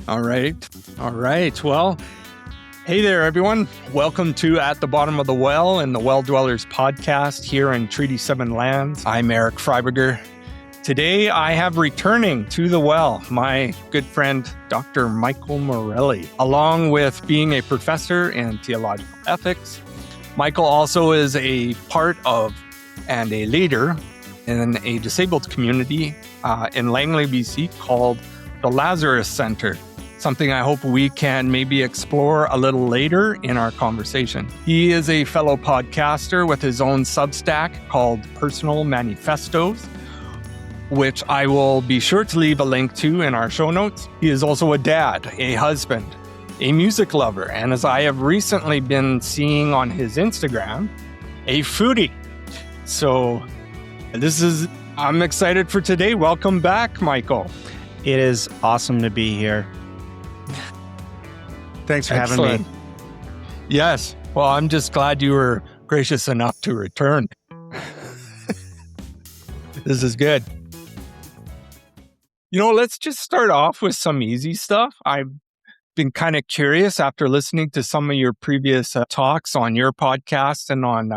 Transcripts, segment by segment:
All right. All right. Well, hey there, everyone. Welcome to At the Bottom of the Well and the Well Dwellers podcast here in Treaty 7 lands. I'm Eric Freiberger. Today, I have returning to the well my good friend, Dr. Michael Morelli. Along with being a professor in theological ethics, Michael also is a part of and a leader in a disabled community in Langley, BC called the Lazarus Center. Something I hope we can maybe explore a little later in our conversation. He is a fellow podcaster with his own Substack called Personal Manifestos, which I will be sure to leave a link to in our show notes. He is also a dad, a husband, a music lover, and as I have recently been seeing on his Instagram, a foodie. So I'm excited for today. Welcome back, Michael. It is awesome to be here. Thanks for having me. Yes. Well, I'm just glad you were gracious enough to return. This is good. Let's just start off with some easy stuff. I've been kind of curious after listening to some of your previous talks on your podcast and on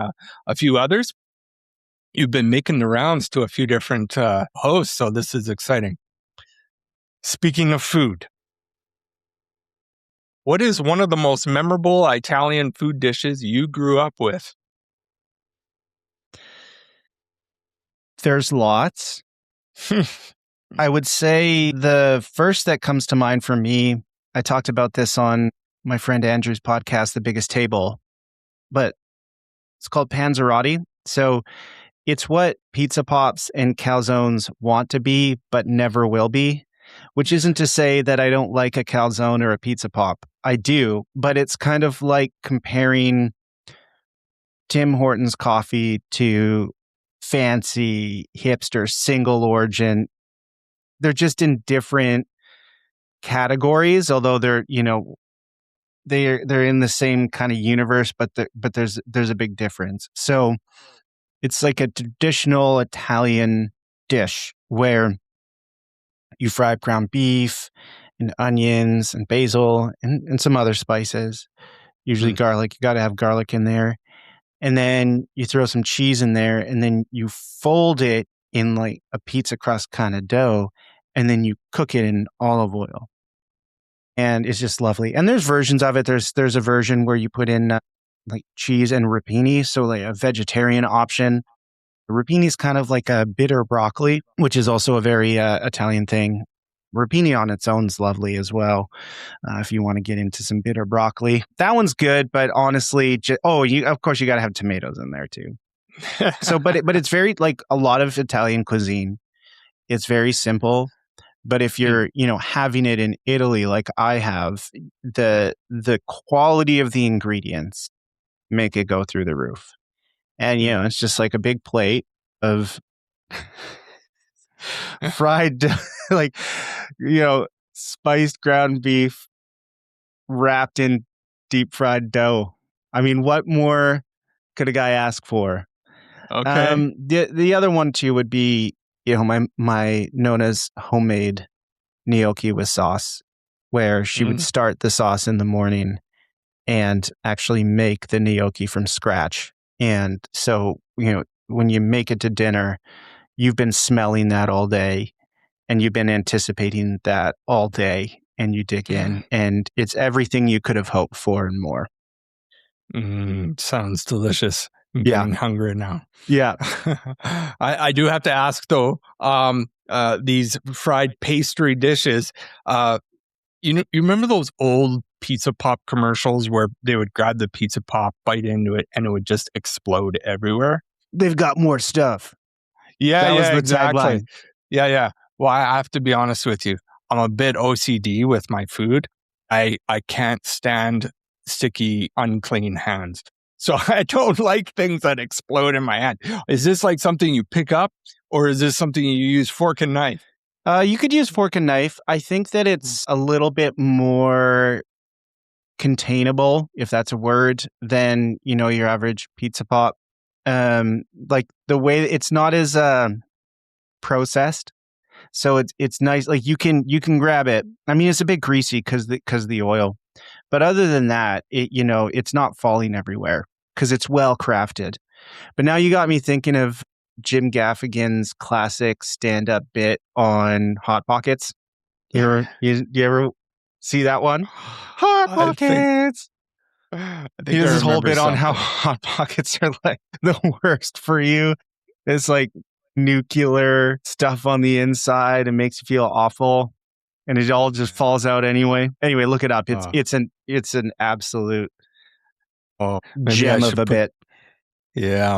a few others. You've been making the rounds to a few different hosts, so this is exciting. Speaking of food, what is one of the most memorable Italian food dishes you grew up with? There's lots. I would say the first that comes to mind for me, I talked about this on my friend Andrew's podcast, The Biggest Table, but it's called panzerotti. So it's what pizza pops and calzones want to be, but never will be, which isn't to say that I don't like a calzone or a pizza pop. I do, but it's kind of like comparing Tim Hortons coffee to fancy hipster single origin. They're just in different categories, although they're in the same kind of universe, but there's a big difference. So it's like a traditional Italian dish where you fry ground beef and onions and basil and some other spices, usually garlic. You got to have garlic in there. And then you throw some cheese in there, and then you fold it in like a pizza crust kind of dough, and then you cook it in olive oil. And it's just lovely. And there's versions of it. There's a version where you put in like cheese and rapini, so like a vegetarian option. Rapini is kind of like a bitter broccoli, which is also a very Italian thing. Rapini on its own is lovely as well. If you want to get into some bitter broccoli, that one's good. But honestly, of course you got to have tomatoes in there too. So, but it's very like a lot of Italian cuisine. It's very simple. But if you're, having it in Italy, like I have, the quality of the ingredients make it go through the roof. And, it's just like a big plate of fried, spiced ground beef wrapped in deep fried dough. I mean, what more could a guy ask for? Okay. The other one too would be, my Nona's homemade gnocchi with sauce, where she would start the sauce in the morning and actually make the gnocchi from scratch. And so, when you make it to dinner, you've been smelling that all day and you've been anticipating that all day, and you dig in and it's everything you could have hoped for and more. Sounds delicious. I'm Yeah. getting hungry now. Yeah. I do have to ask though, these fried pastry dishes, you remember those old pizza pop commercials where they would grab the pizza pop, bite into it, and it would just explode everywhere? They've got more stuff. Yeah, That was the exactly. tagline. Yeah. Well, I have to be honest with you. I'm a bit OCD with my food. I can't stand sticky, unclean hands. So I don't like things that explode in my hand. Is this like something you pick up, or is this something you use fork and knife? You could use fork and knife. I think that it's a little bit more containable, if that's a word, than, your average pizza pop. Like the way it's not as processed. So it's nice. Like you can grab it. I mean, it's a bit greasy because the oil. But other than that, it's not falling everywhere because it's well crafted. But now you got me thinking of Jim Gaffigan's classic stand-up bit on Hot Pockets. You ever see that one? Hot I think Pockets. I He think I does this whole remember bit on how something. Hot Pockets are like the worst for you. It's like nuclear stuff on the inside and makes you feel awful. And it all just falls out anyway. Anyway, look it up. Uh, It's an absolute oh, maybe I gem of should a put bit.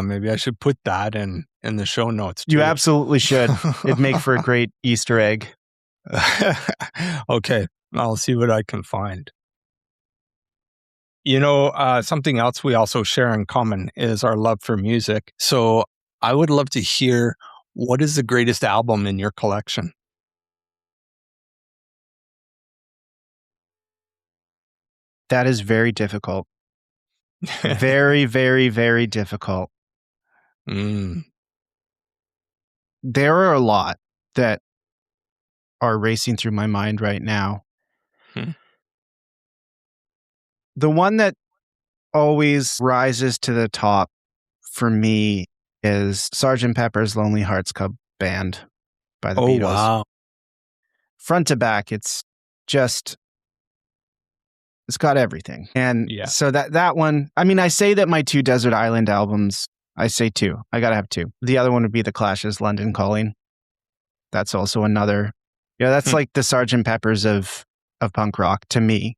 maybe I should put that in the show notes You too. absolutely should. It'd make for a great Easter egg. Okay, I'll see what I can find. Something else we also share in common is our love for music. So I would love to hear, what is the greatest album in your collection? That is very difficult. Very, very, very difficult. Mm. There are a lot that are racing through my mind right now. Hmm. The one that always rises to the top for me is Sgt. Pepper's Lonely Hearts Club Band by the Oh, Beatles. wow. Front to back, it's got everything. And Yeah. so that one, I mean, I say that my two Desert Island albums, I say two. I got to have two. The other one would be The Clash's London Calling. That's also another. Yeah, that's like the Sgt. Pepper's of punk rock to me.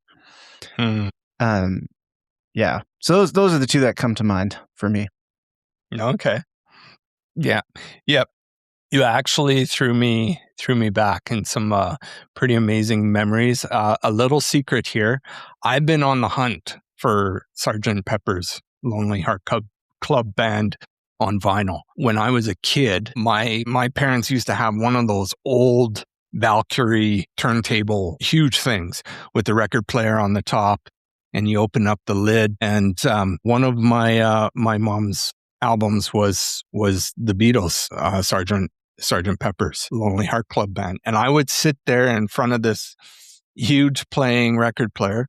Yeah. So those are the two that come to mind for me. Okay. Yeah. Yep. You actually threw me back in some pretty amazing memories. A little secret here: I've been on the hunt for Sgt. Pepper's Lonely Heart Club Band on vinyl. When I was a kid, my parents used to have one of those old Valkyrie turntable, huge things with the record player on the top, and you open up the lid. And one of my mom's albums was the Beatles, Sgt. Pepper's Lonely Heart Club Band. And I would sit there in front of this huge playing record player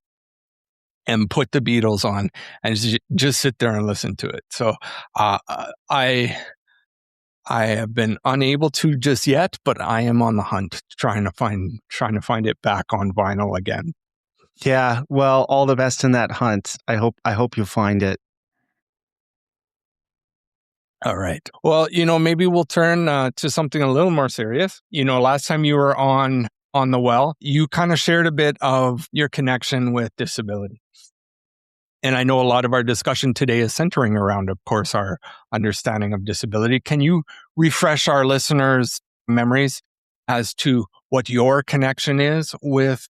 and put the Beatles on and just sit there and listen to it. So I have been unable to just yet, but I am on the hunt trying to find it back on vinyl again. Yeah, well, all the best in that hunt. I hope you find it. All right. Well, maybe we'll turn to something a little more serious. Last time you were on the well, you kind of shared a bit of your connection with disability. And I know a lot of our discussion today is centering around, of course, our understanding of disability. Can you refresh our listeners' memories as to what your connection is with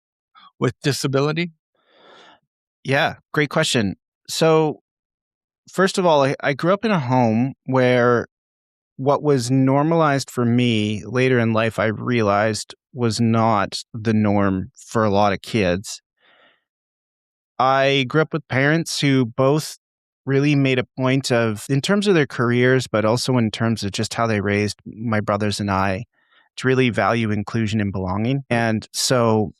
disability? Yeah, great question. So, first of all, I grew up in a home where what was normalized for me later in life, I realized was not the norm for a lot of kids. I grew up with parents who both really made a point of, in terms of their careers, but also in terms of just how they raised my brothers and I, to really value inclusion and belonging. And so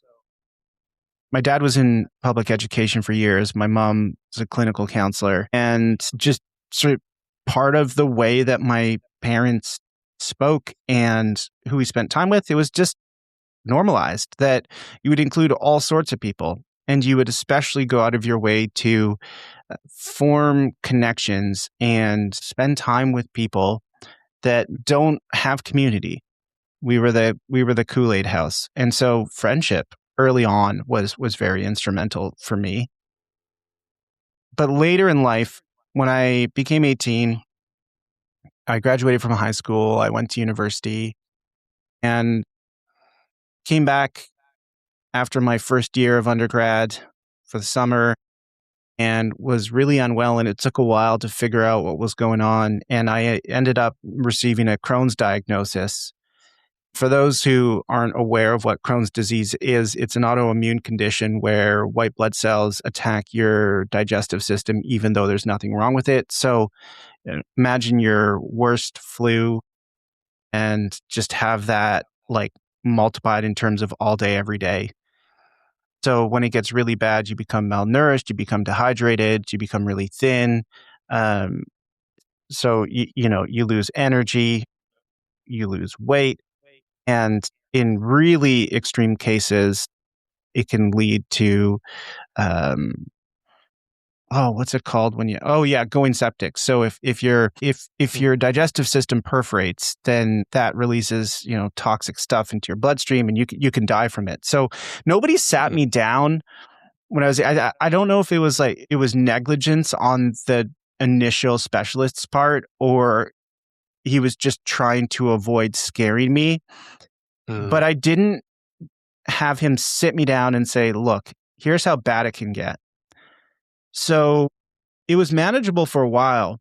my dad was in public education for years. My mom was a clinical counselor, and just sort of part of the way that my parents spoke and who we spent time with, it was just normalized that you would include all sorts of people, and you would especially go out of your way to form connections and spend time with people that don't have community. We were the Kool-Aid house. And so friendship early on was very instrumental for me. But later in life, when I became 18, I graduated from high school, I went to university, and came back after my first year of undergrad for the summer and was really unwell, and it took a while to figure out what was going on. And I ended up receiving a Crohn's diagnosis. For those who aren't aware of what Crohn's disease is, it's an autoimmune condition where white blood cells attack your digestive system, even though there's nothing wrong with it. So imagine your worst flu and just have that like multiplied in terms of all day, every day. So when it gets really bad, you become malnourished, you become dehydrated, you become really thin. Um, so you lose energy, you lose weight, and in really extreme cases, it can lead to um, what's it called when you going septic. So if your digestive system perforates, then that releases toxic stuff into your bloodstream, and you can die from it. So nobody sat me down when I don't know if it was like it was negligence on the initial specialist's part, or he was just trying to avoid scaring me. But I didn't have him sit me down and say, look, here's how bad it can get. So it was manageable for a while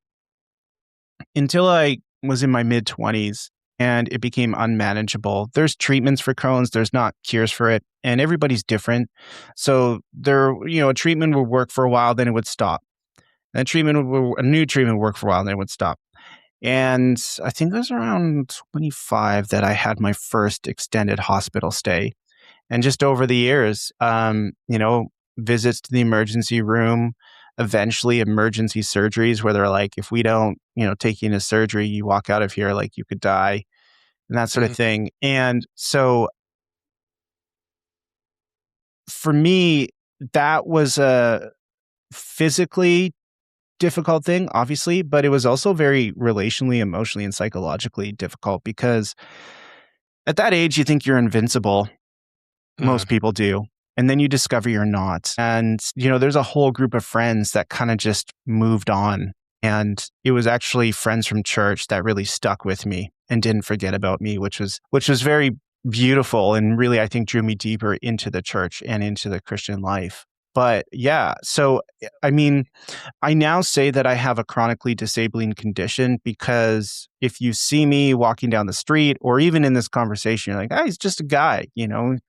until I was in my mid 20s, and it became unmanageable. There's treatments for Crohn's, there's not cures for it, and everybody's different. So a treatment would work for a while, then it would stop. A new treatment would work for a while, then it would stop. And I think it was around 25 that I had my first extended hospital stay. And just over the years, visits to the emergency room, eventually emergency surgeries where they're like, if we don't, take you into surgery, you walk out of here like you could die, and that sort of thing. And so for me, that was a physically difficult thing, obviously, but it was also very relationally, emotionally, and psychologically difficult because at that age, you think you're invincible. Most people do. And then you discover you're not. And, there's a whole group of friends that kind of just moved on. And it was actually friends from church that really stuck with me and didn't forget about me, which was very beautiful and really, I think, drew me deeper into the church and into the Christian life. But yeah, so, I mean, I now say that I have a chronically disabling condition because if you see me walking down the street or even in this conversation, you're like, he's just a guy,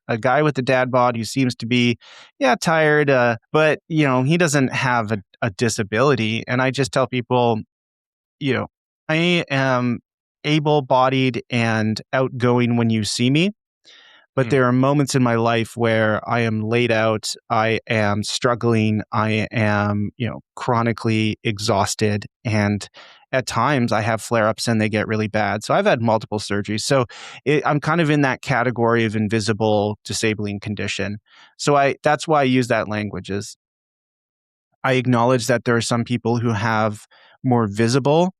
a guy with a dad bod who seems to be, tired, but, he doesn't have a disability. And I just tell people, I am able-bodied and outgoing when you see me. But there are moments in my life where I am laid out, I am struggling, I am, chronically exhausted. And at times I have flare-ups and they get really bad. So I've had multiple surgeries. So I'm kind of in that category of invisible disabling condition. So that's why I use that language is I acknowledge that there are some people who have more visible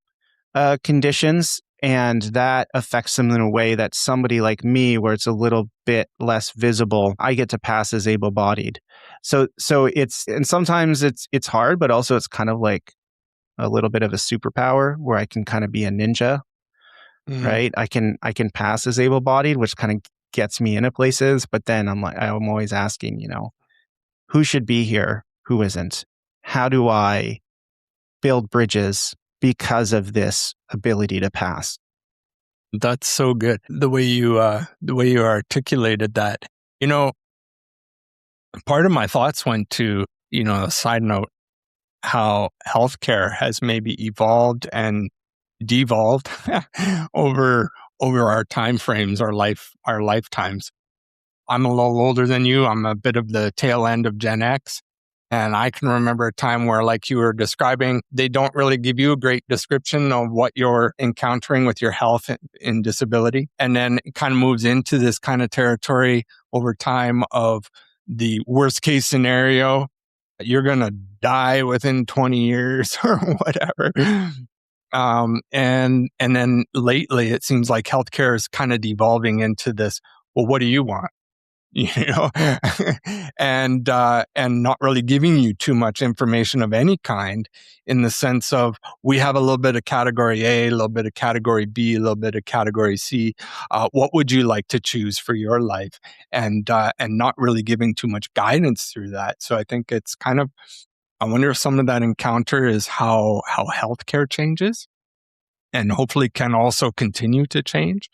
conditions, and that affects them in a way that somebody like me, where it's a little bit less visible, I get to pass as able-bodied. So and sometimes it's hard, but also it's kind of like a little bit of a superpower where I can kind of be a ninja, right? I can pass as able-bodied, which kind of gets me into places. But then I'm always asking, who should be here? Who isn't? How do I build bridges because of this ability to pass? That's so good. The way you articulated that, part of my thoughts went to, a side note, how healthcare has maybe evolved and devolved over our time frames, our lifetimes. I'm a little older than you. I'm a bit of the tail end of Gen X. And I can remember a time where, like you were describing, they don't really give you a great description of what you're encountering with your health and disability. And then it kind of moves into this kind of territory over time of the worst case scenario. You're going to die within 20 years or whatever. And then lately, it seems like healthcare is kind of devolving into this, well, what do you want? And not really giving you too much information of any kind, in the sense of, we have a little bit of category A, a little bit of category B, a little bit of category C. What would you like to choose for your life? And not really giving too much guidance through that. So I think it's kind of, I wonder if some of that encounter is how healthcare changes, and hopefully can also continue to change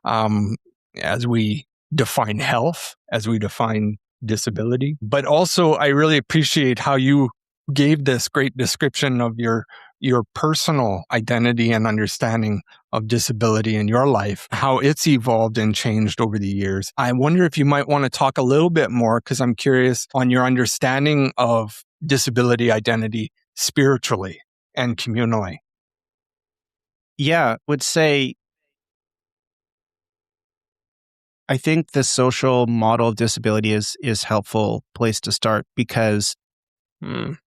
as we define health, as we define disability. But also, I really appreciate how you gave this great description of your your personal identity and understanding of disability in your life, how it's evolved and changed over the years. I wonder if you might want to talk a little bit more, because I'm curious on your understanding of disability identity spiritually and communally. Yeah, would say I think the social model of disability is helpful place to start because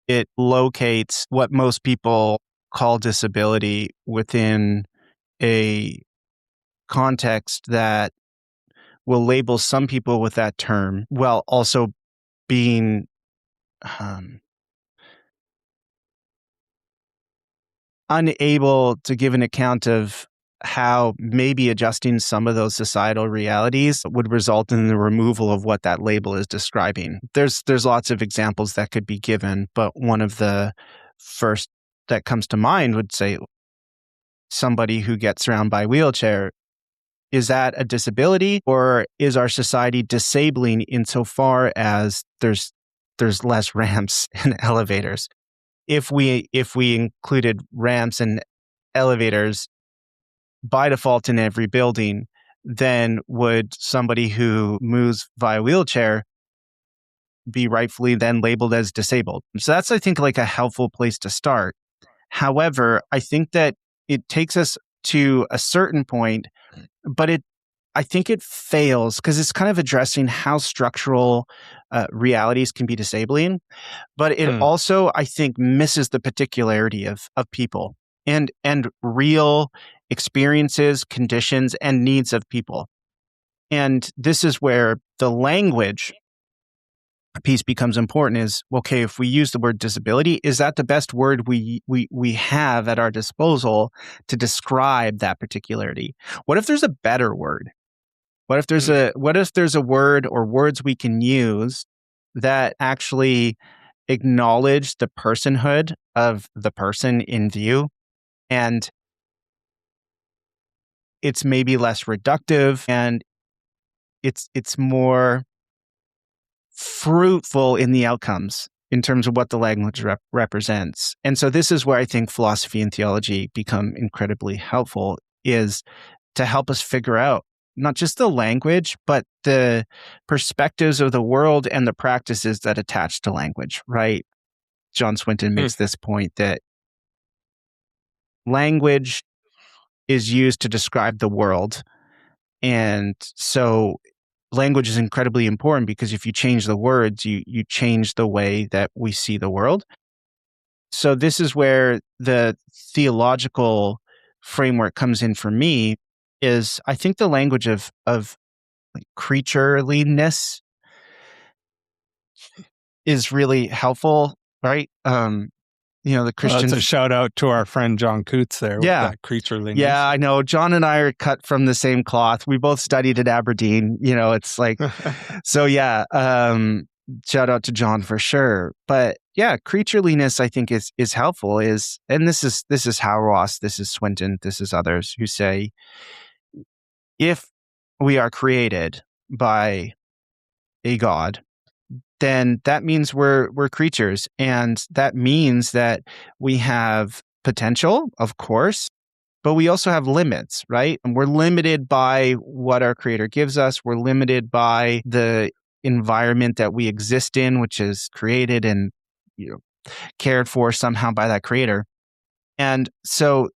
it locates what most people call disability within a context that will label some people with that term while also being um, unable to give an account of how maybe adjusting some of those societal realities would result in the removal of what that label is describing. There's lots of examples that could be given, but one of the first that comes to mind would say somebody who gets around by wheelchair. Is that a disability, or is our society disabling insofar as there's less ramps and elevators? If we included ramps and elevators by default in every building, then would somebody who moves via wheelchair be rightfully then labeled as disabled? So that's, I think, like a helpful place to start. However, I think that it takes us to a certain point, but I think it fails because it's kind of addressing how structural realities can be disabling, but it also, I think, misses the particularity of people and real experiences, conditions, and needs of people. And this is where the language piece becomes important is, okay, if we use the word disability, is that the best word we have at our disposal to describe that particularity? What if there's a better word? What if there's a word or words we can use that actually acknowledge the personhood of the person in view, and it's maybe less reductive and it's more fruitful in the outcomes in terms of what the language represents. And so this is where I think philosophy and theology become incredibly helpful, is to help us figure out not just the language, but the perspectives of the world and the practices that attach to language, right? John Swinton makes this point that language is used to describe the world. And so language is incredibly important because if you change the words, you change the way that we see the world. So this is where the theological framework comes in for me, is I think the language of like creatureliness is really helpful, right? The Christian. That's a shout out to our friend John Coots there with that creatureliness. Yeah, I know. John and I are cut from the same cloth. We both studied at Aberdeen. It's like, so yeah, shout out to John for sure. But yeah, creatureliness I think is helpful, and this is Hauerwas, this is Swinton, this is others who say, if we are created by a God, then that means we're creatures. And that means that we have potential, of course, but we also have limits, right? And we're limited by what our creator gives us. We're limited by the environment that we exist in, which is created and cared for somehow by that creator. And so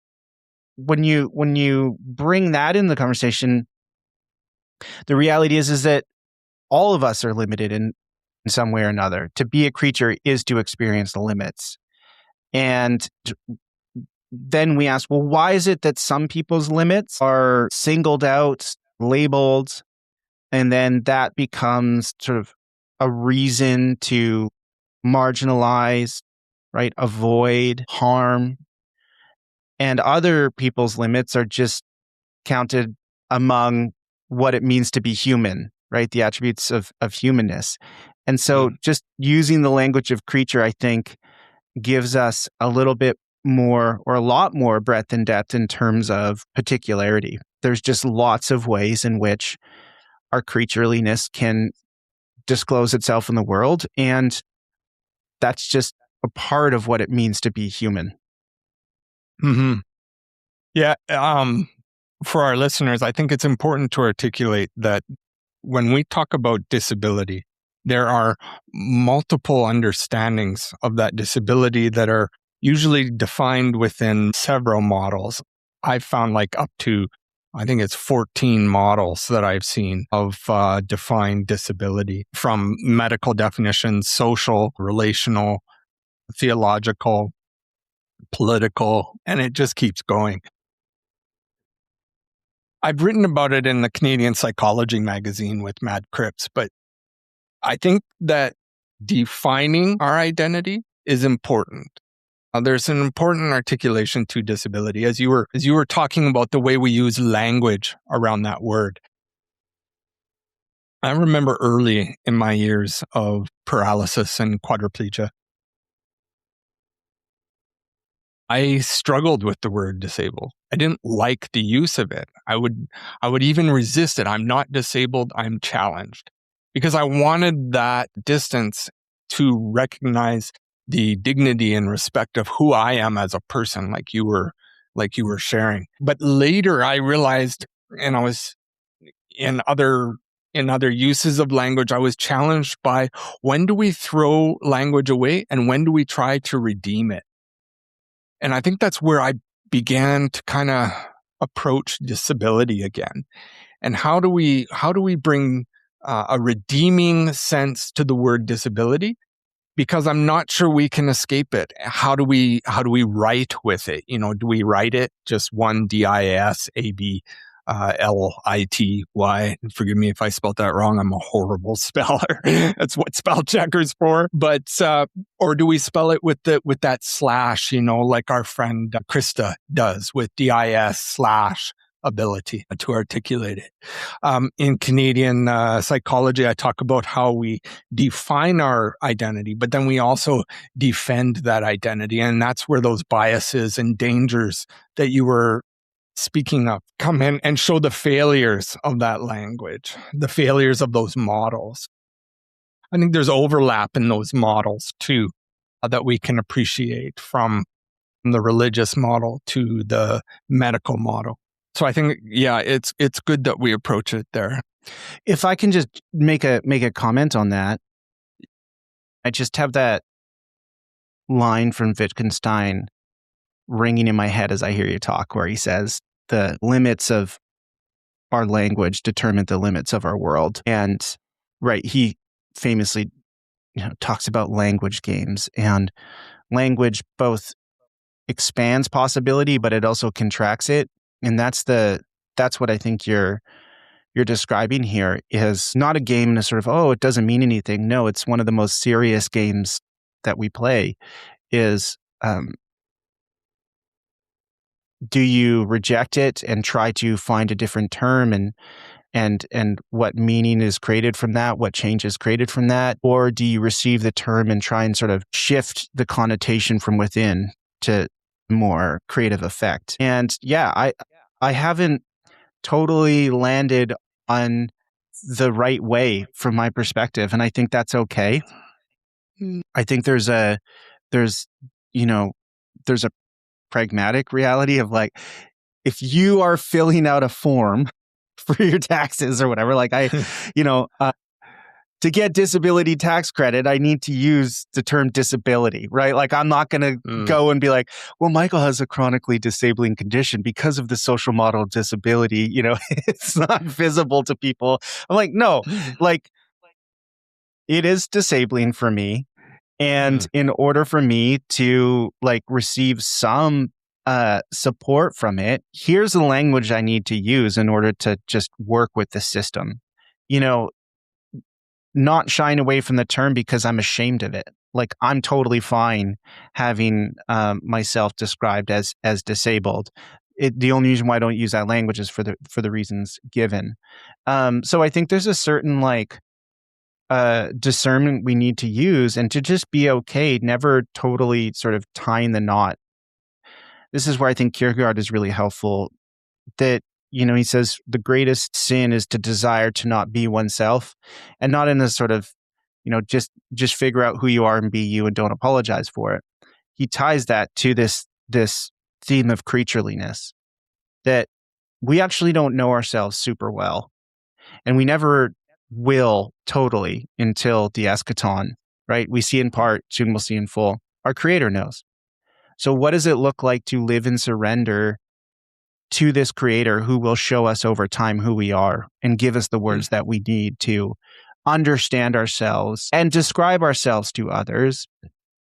when you bring that in the conversation, the reality is that all of us are limited in some way or another. To be a creature is to experience the limits. And then we ask, well, why is it that some people's limits are singled out, labeled, and then that becomes sort of a reason to marginalize, right? Avoid harm. And other people's limits are just counted among what it means to be human, right? The attributes of humanness. And so just using the language of creature, I think, gives us a little bit more or a lot more breadth and depth in terms of particularity. There's just lots of ways in which our creatureliness can disclose itself in the world. And that's just a part of what it means to be human. Hmm. Yeah. For our listeners, I think it's important to articulate that when we talk about disability, there are multiple understandings of that disability that are usually defined within several models. I've found like up to, I think it's 14 models that I've seen of defined disability, from medical definitions, social, relational, theological, political, and it just keeps going. I've written about it in the Canadian Psychology magazine with Mad Cripps, but I think that defining our identity is important. There's an important articulation to disability, as you were talking about the way we use language around that word. I remember early in my years of paralysis and quadriplegia, I struggled with the word disabled. I didn't like the use of it. I would even resist it. I'm not disabled, I'm challenged. Because I wanted that distance to recognize the dignity and respect of who I am as a person, like you were sharing. But later I realized, and I was in other uses of language, I was challenged by, when do we throw language away and when do we try to redeem it? And I think that's where I began to kind of approach disability again. And how do we bring a redeeming sense to the word disability? Because I'm not sure we can escape it. How do we write with it? Do we write it just one DISABLITY? Forgive me if I spelled that wrong. I'm a horrible speller. That's what spell checker's for. But or do we spell it with that slash? Like our friend Krista does with DIS/ability to articulate it. In Canadian psychology, I talk about how we define our identity, but then we also defend that identity. And that's where those biases and dangers that you were speaking of come in and show the failures of that language, the failures of those models. I think there's overlap in those models too, that we can appreciate, from the religious model to the medical model. So I think, yeah, it's good that we approach it there. If I can just make a comment on that, I just have that line from Wittgenstein ringing in my head as I hear you talk, where he says, the limits of our language determine the limits of our world. And right, he famously talks about language games, and language both expands possibility, but it also contracts it. And that's what I think you're describing here, is not a game in a sort of, oh, it doesn't mean anything. No, it's one of the most serious games that we play. Is do you reject it and try to find a different term, and what meaning is created from that, what change is created from that? Or do you receive the term and try and sort of shift the connotation from within to more creative effect? And yeah, I haven't totally landed on the right way from my perspective, and I think that's okay. I think there's a pragmatic reality of, like, if you are filling out a form for your taxes or whatever, like to get disability tax credit, I need to use the term disability, right? Like, I'm not going to go and be like, well, Michael has a chronically disabling condition because of the social model of disability. It's not visible to people. I'm like, no, like, it is disabling for me. And in order for me to receive some support from it, here's the language I need to use in order to just work with the system. Not shying away from the term because I'm ashamed of it. Like, I'm totally fine having myself described as disabled. The only reason why I don't use that language is for the reasons given. So I think there's a certain discernment we need to use, and to just be okay, never totally sort of tying the knot. This is where I think Kierkegaard is really helpful. That, he says the greatest sin is to desire to not be oneself, and not in a sort of, just figure out who you are and be you and don't apologize for it. He ties that to this theme of creatureliness, that we actually don't know ourselves super well. And we never will totally until the eschaton, right? We see in part, soon we'll see in full. Our Creator knows. So what does it look like to live in surrender to this Creator who will show us over time who we are and give us the words that we need to understand ourselves and describe ourselves to others,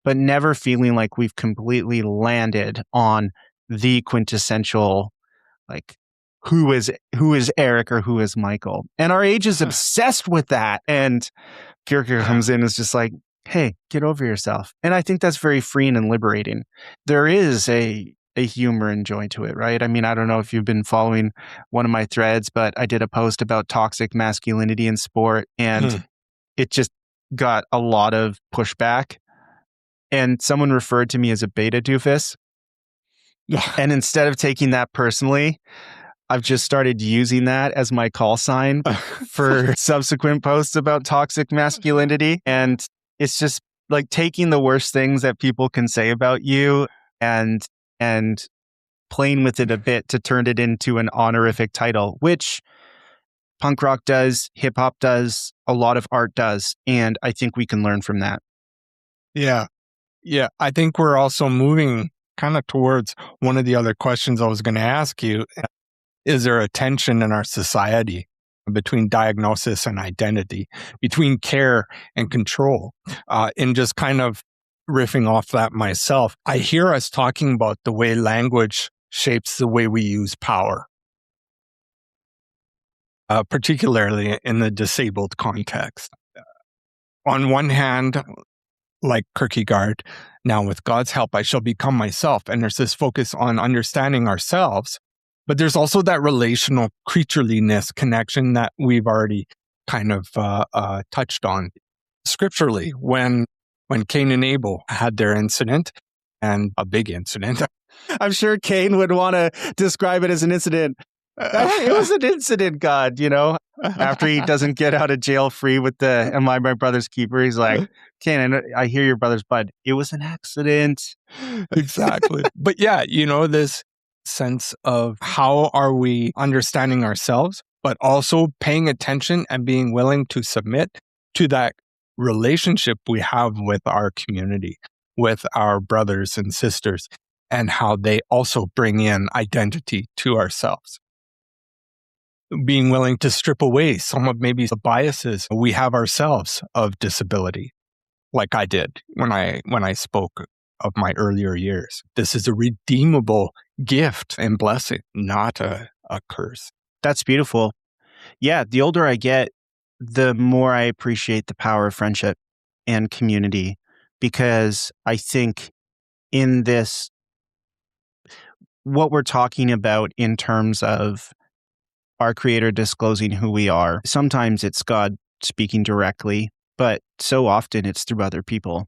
but never feeling like we've completely landed on the quintessential, like, who is Eric or who is Michael? And our age is obsessed with that. And Kierkegaard comes in and is just like, hey, get over yourself. And I think that's very freeing and liberating. There is a humor and joy to it, right? I mean, I don't know if you've been following one of my threads, but I did a post about toxic masculinity in sport, and it just got a lot of pushback. And someone referred to me as a beta doofus. And instead of taking that personally, I've just started using that as my call sign for subsequent posts about toxic masculinity. And it's just like taking the worst things that people can say about you and playing with it a bit to turn it into an honorific title, which punk rock does, hip hop does, a lot of art does. And I think we can learn from that. Yeah. Yeah. I think we're also moving kind of towards one of the other questions I was going to ask you. Is there a tension in our society between diagnosis and identity, between care and control? And just kind of riffing off that myself, I hear us talking about the way language shapes the way we use power, particularly in the disabled context. On one hand, like Kierkegaard, now with God's help, I shall become myself. And there's this focus on understanding ourselves. But there's also that relational creatureliness connection that we've already kind of touched on. Scripturally, when Cain and Abel had their incident, and a big incident. I'm sure Cain would want to describe it as an incident. It was an incident, God, after he doesn't get out of jail free with the "Am I my brother's keeper?" He's like, Cain, I hear your brother's blood. It was an accident. Exactly. But yeah, this sense of how are we understanding ourselves, but also paying attention and being willing to submit to that relationship we have with our community, with our brothers and sisters, and how they also bring in identity to ourselves. Being willing to strip away some of maybe the biases we have ourselves of disability, like I did when I spoke of my earlier years. This is a redeemable gift and blessing, not a curse. That's beautiful. Yeah, the older I get, the more I appreciate the power of friendship and community, because I think in this, what we're talking about in terms of our Creator disclosing who we are, sometimes it's God speaking directly, but so often it's through other people.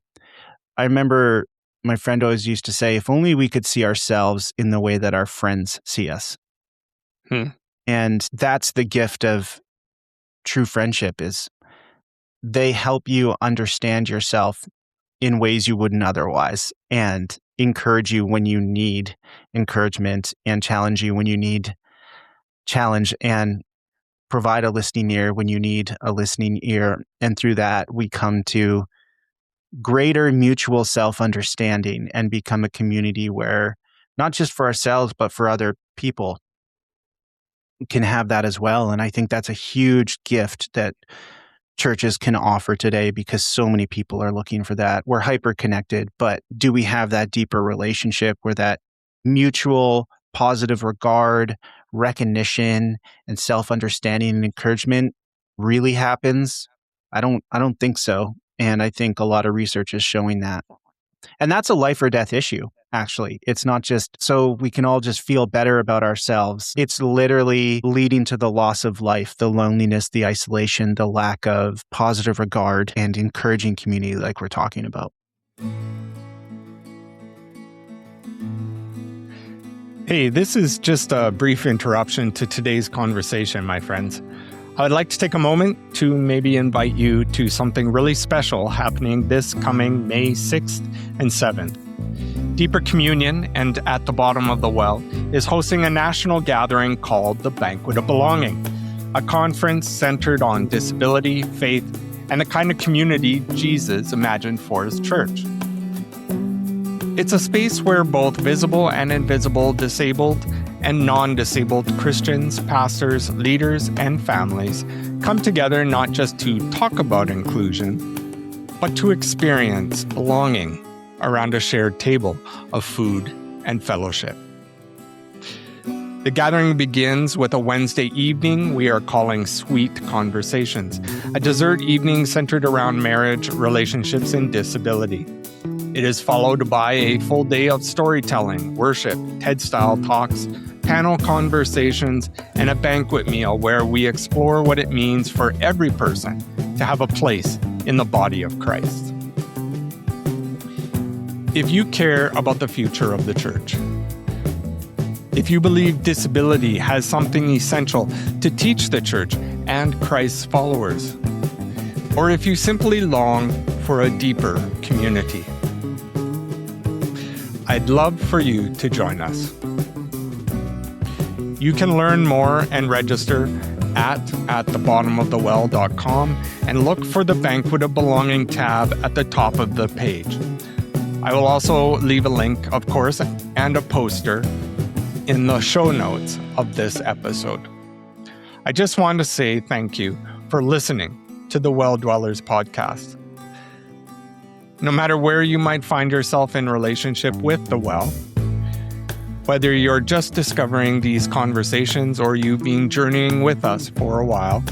I remember my friend always used to say, if only we could see ourselves in the way that our friends see us. And that's the gift of true friendship, is they help you understand yourself in ways you wouldn't otherwise, and encourage you when you need encouragement, and challenge you when you need challenge, and provide a listening ear when you need a listening ear. And through that, we come to greater mutual self-understanding and become a community where not just for ourselves, but for other people can have that as well. And I think that's a huge gift that churches can offer today, because so many people are looking for that. We're hyper connected, but do we have that deeper relationship where that mutual positive regard, recognition, and self-understanding and encouragement really happens? I don't think so. And I think a lot of research is showing that. And that's a life or death issue, actually. It's not just so we can all just feel better about ourselves. It's literally leading to the loss of life, the loneliness, the isolation, the lack of positive regard and encouraging community like we're talking about. Hey, this is just a brief interruption to today's conversation, my friends. I would like to take a moment to maybe invite you to something really special happening this coming May 6th and 7th. Deeper Communion and At the Bottom of the Well is hosting a national gathering called the Banquet of Belonging, a conference centered on disability, faith, and the kind of community Jesus imagined for his church. It's a space where both visible and invisible disabled and non-disabled Christians, pastors, leaders, and families come together not just to talk about inclusion, but to experience belonging around a shared table of food and fellowship. The gathering begins with a Wednesday evening we are calling Sweet Conversations, a dessert evening centered around marriage, relationships, and disability. It is followed by a full day of storytelling, worship, TED-style talks, panel conversations, and a banquet meal where we explore what it means for every person to have a place in the body of Christ. If you care about the future of the church, if you believe disability has something essential to teach the church and Christ's followers, or if you simply long for a deeper community, I'd love for you to join us. You can learn more and register at thebottomofthewell.com and look for the Banquet of Belonging tab at the top of the page. I will also leave a link, of course, and a poster in the show notes of this episode. I just want to say thank you for listening to the Well Dwellers podcast. No matter where you might find yourself in relationship with the well, whether you're just discovering these conversations or you've been journeying with us for a while,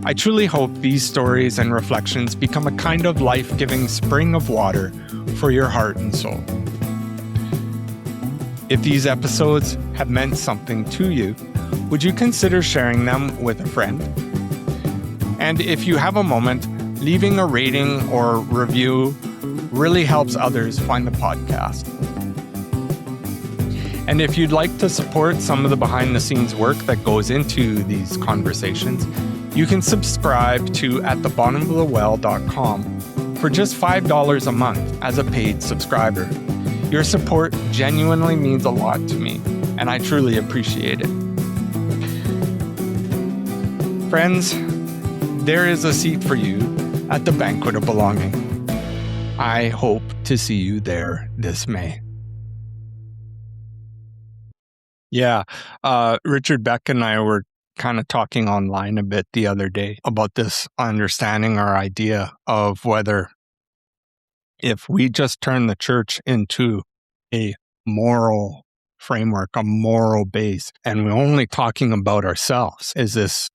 I truly hope these stories and reflections become a kind of life-giving spring of water for your heart and soul. If these episodes have meant something to you, would you consider sharing them with a friend? And if you have a moment, leaving a rating or review really helps others find the podcast. And if you'd like to support some of the behind-the-scenes work that goes into these conversations, you can subscribe to atthebottomofthewell.com for just $5 a month as a paid subscriber. Your support genuinely means a lot to me, and I truly appreciate it. Friends, there is a seat for you at the Banquet of Belonging. I hope to see you there this May. Yeah, Richard Beck and I were kind of talking online a bit the other day about this understanding or idea of whether if we just turn the church into a moral framework, a moral base, and we're only talking about ourselves, is this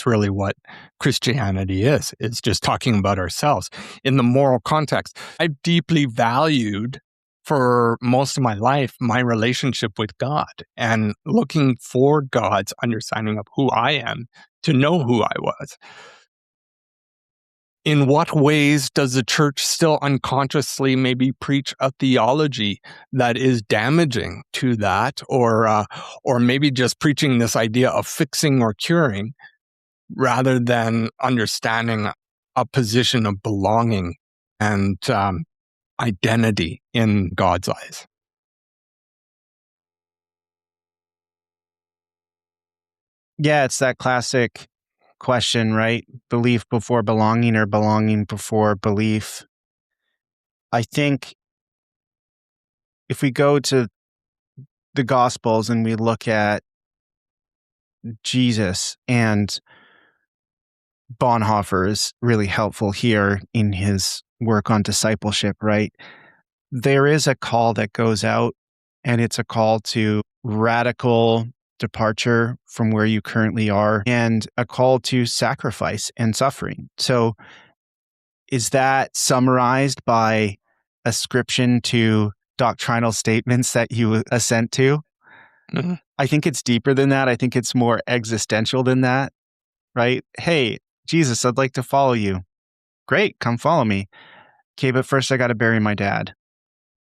really what Christianity is? It's just talking about ourselves in the moral context. I've deeply valued for most of my life, my relationship with God and looking for God's understanding of who I am to know who I was. In what ways does the church still unconsciously maybe preach a theology that is damaging to that, or maybe just preaching this idea of fixing or curing rather than understanding a position of belonging and identity in God's eyes? Yeah, it's that classic question, right? Belief before belonging or belonging before belief. I think if we go to the Gospels and we look at Jesus, and Bonhoeffer is really helpful here in his work on discipleship, right? There is a call that goes out, and it's a call to radical departure from where you currently are and a call to sacrifice and suffering. So is that summarized by ascription to doctrinal statements that you assent to? Mm-hmm. I think it's deeper than that. I think it's more existential than that, right? Hey, Jesus, I'd like to follow you. Great, come follow me. Okay, but first I got to bury my dad.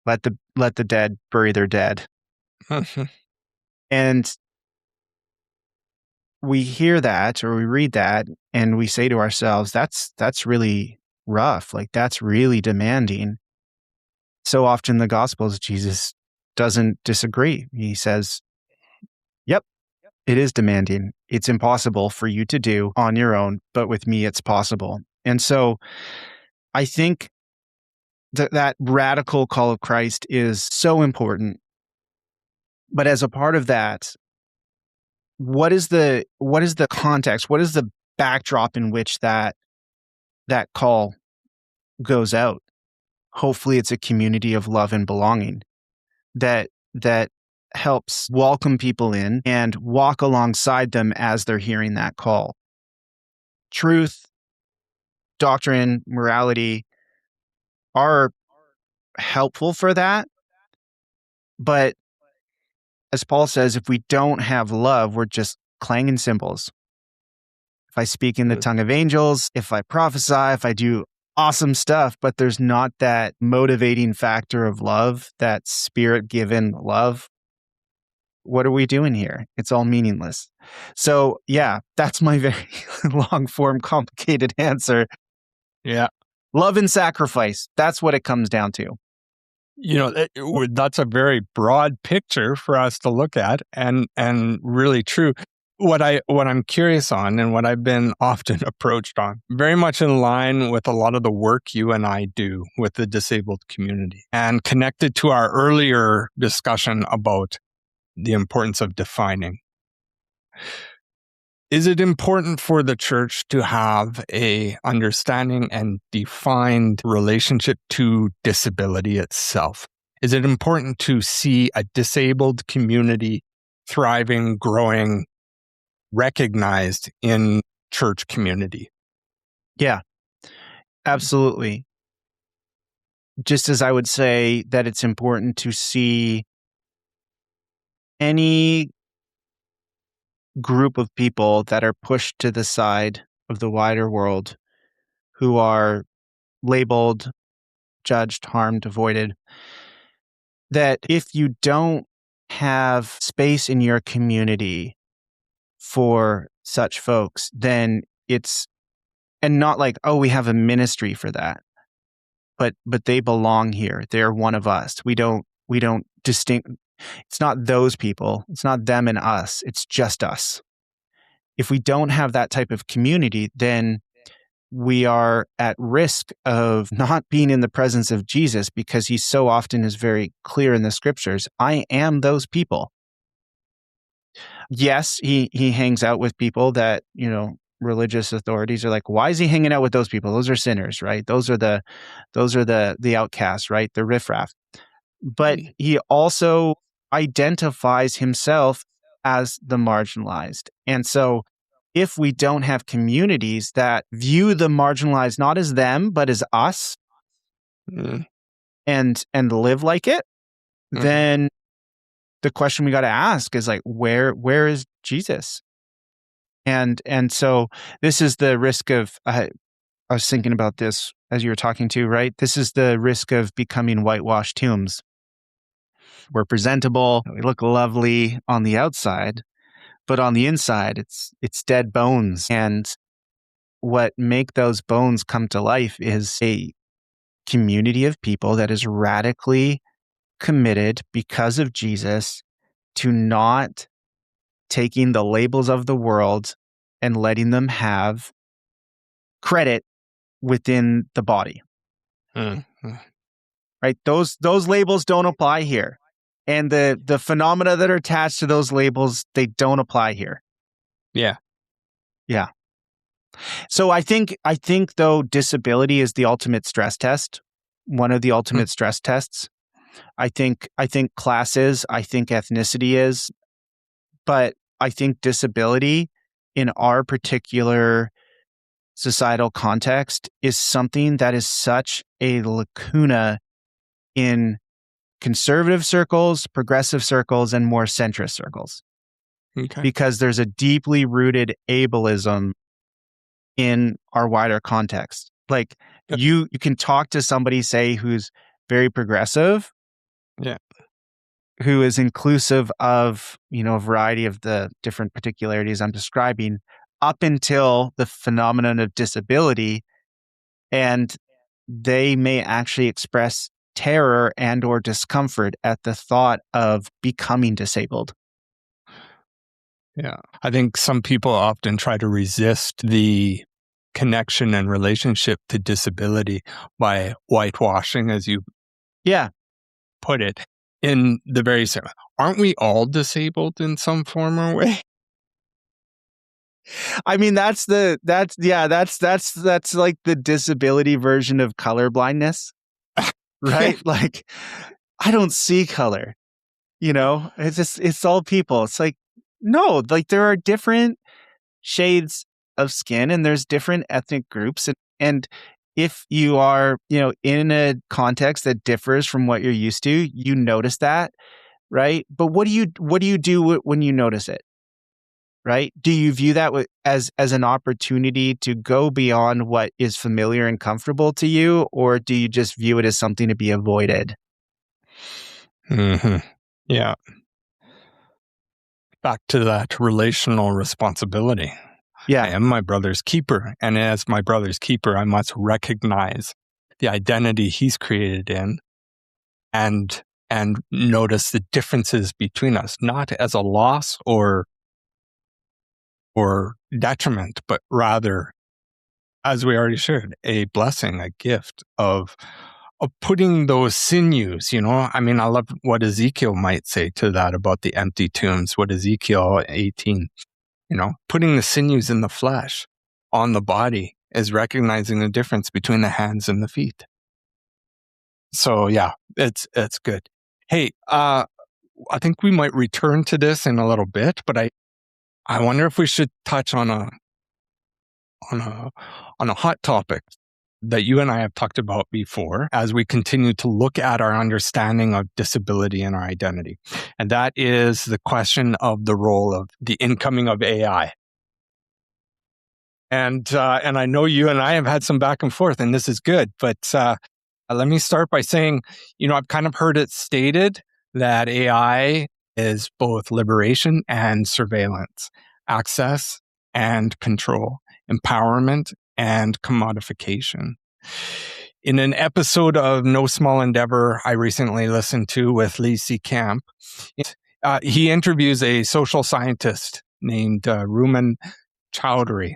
Let the dead bury their dead. And we hear that or we read that and we say to ourselves, that's really rough. Like, that's really demanding. so often in the Gospels, Jesus doesn't disagree. He says, yep, it is demanding. It's impossible for you to do on your own, but with me, it's possible. And so I think that radical call of Christ is so important. But as a part of that, what is the context? What is the backdrop in which that call goes out? Hopefully it's a community of love and belonging that helps welcome people in and walk alongside them as they're hearing that call. Truth, doctrine, morality are helpful for that. But as Paul says, if we don't have love, we're just clanging cymbals. If I speak in the tongue of angels, if I prophesy, if I do awesome stuff, but there's not that motivating factor of love, that spirit-given love, what are we doing here? It's all meaningless. So yeah, that's my very long form, complicated answer. Yeah. Love and sacrifice. That's what it comes down to. That's a very broad picture for us to look at, and really true. What I'm curious on, and what I've been often approached on, very much in line with a lot of the work you and I do with the disabled community, and connected to our earlier discussion about the importance of defining. Is it important for the church to have a understanding and defined relationship to disability itself? Is it important to see a disabled community thriving, growing, recognized in church community? Yeah, absolutely. Just as I would say that it's important to see any group of people that are pushed to the side of the wider world, who are labeled, judged, harmed, avoided, that if you don't have space in your community for such folks, then it's, and not like, oh, we have a ministry for that, but they belong here. They're one of us. We don't distinct. It's not those people. It's not them and us. It's just us. If we don't have that type of community, then we are at risk of not being in the presence of Jesus, because he so often is very clear in the scriptures. I am those people. Yes, he hangs out with people that, religious authorities are like, why is he hanging out with those people? Those are sinners, right? Those are the outcasts, right? The riffraff. But he also identifies himself as the marginalized. And so if we don't have communities that view the marginalized not as them, but as us, and live like it, then the question we got to ask is like, where is Jesus? And so this is the risk of, I was thinking about this as you were talking to, right? This is the risk of becoming whitewashed tombs. We're presentable, we look lovely on the outside, but on the inside, it's dead bones. And what make those bones come to life is a community of people that is radically committed, because of Jesus, to not taking the labels of the world and letting them have credit within the body. Right? Those labels don't apply here. And the phenomena that are attached to those labels, they don't apply here. Yeah. So I think though, disability is the ultimate stress test, one of the ultimate stress tests. I think class is, I think ethnicity is, but I think disability in our particular societal context is something that is such a lacuna in conservative circles, progressive circles, and more centrist circles. Okay. Because there's a deeply rooted ableism in our wider context. Like you can talk to somebody, say, who's very progressive, who is inclusive of, a variety of the different particularities I'm describing, up until the phenomenon of disability, and they may actually express terror and or discomfort at the thought of becoming disabled. Yeah. I think some people often try to resist the connection and relationship to disability by whitewashing, as you put it, in the very same. Aren't we all disabled in some form or way? I mean, that's like the disability version of colorblindness, right? Like, I don't see color, it's all people. It's like, no, like there are different shades of skin and there's different ethnic groups. And if you are, in a context that differs from what you're used to, you notice that, right? But what do you do when you notice it? Right? Do you view that as an opportunity to go beyond what is familiar and comfortable to you, or do you just view it as something to be avoided? Mm-hmm. Yeah. Back to that relational responsibility. Yeah. I am my brother's keeper, and as my brother's keeper, I must recognize the identity he's created in, and notice the differences between us, not as a loss or detriment, but rather, as we already shared, a blessing, a gift of putting those sinews, I mean, I love what Ezekiel might say to that about the empty tombs, what Ezekiel 18, putting the sinews in the flesh on the body is recognizing the difference between the hands and the feet. So yeah, it's good. Hey, I think we might return to this in a little bit, but I wonder if we should touch on a hot topic that you and I have talked about before as we continue to look at our understanding of disability and our identity. And that is the question of the role of the incoming of AI. And I know you and I have had some back and forth, and this is good. But let me start by saying, I've kind of heard it stated that AI is both liberation and surveillance, access and control, empowerment and commodification. In an episode of No Small Endeavor I recently listened to with Lee C. Camp, he interviews a social scientist named Ruman Chowdhury,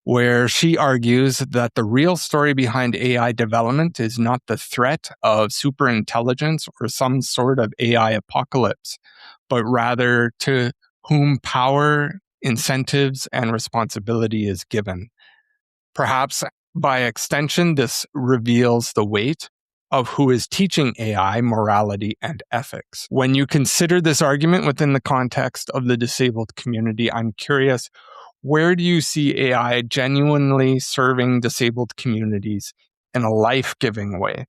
where she argues that the real story behind AI development is not the threat of superintelligence or some sort of AI apocalypse, but rather to whom power, incentives, and responsibility is given. Perhaps by extension, this reveals the weight of who is teaching AI morality and ethics. When you consider this argument within the context of the disabled community, I'm curious, where do you see AI genuinely serving disabled communities in a life-giving way?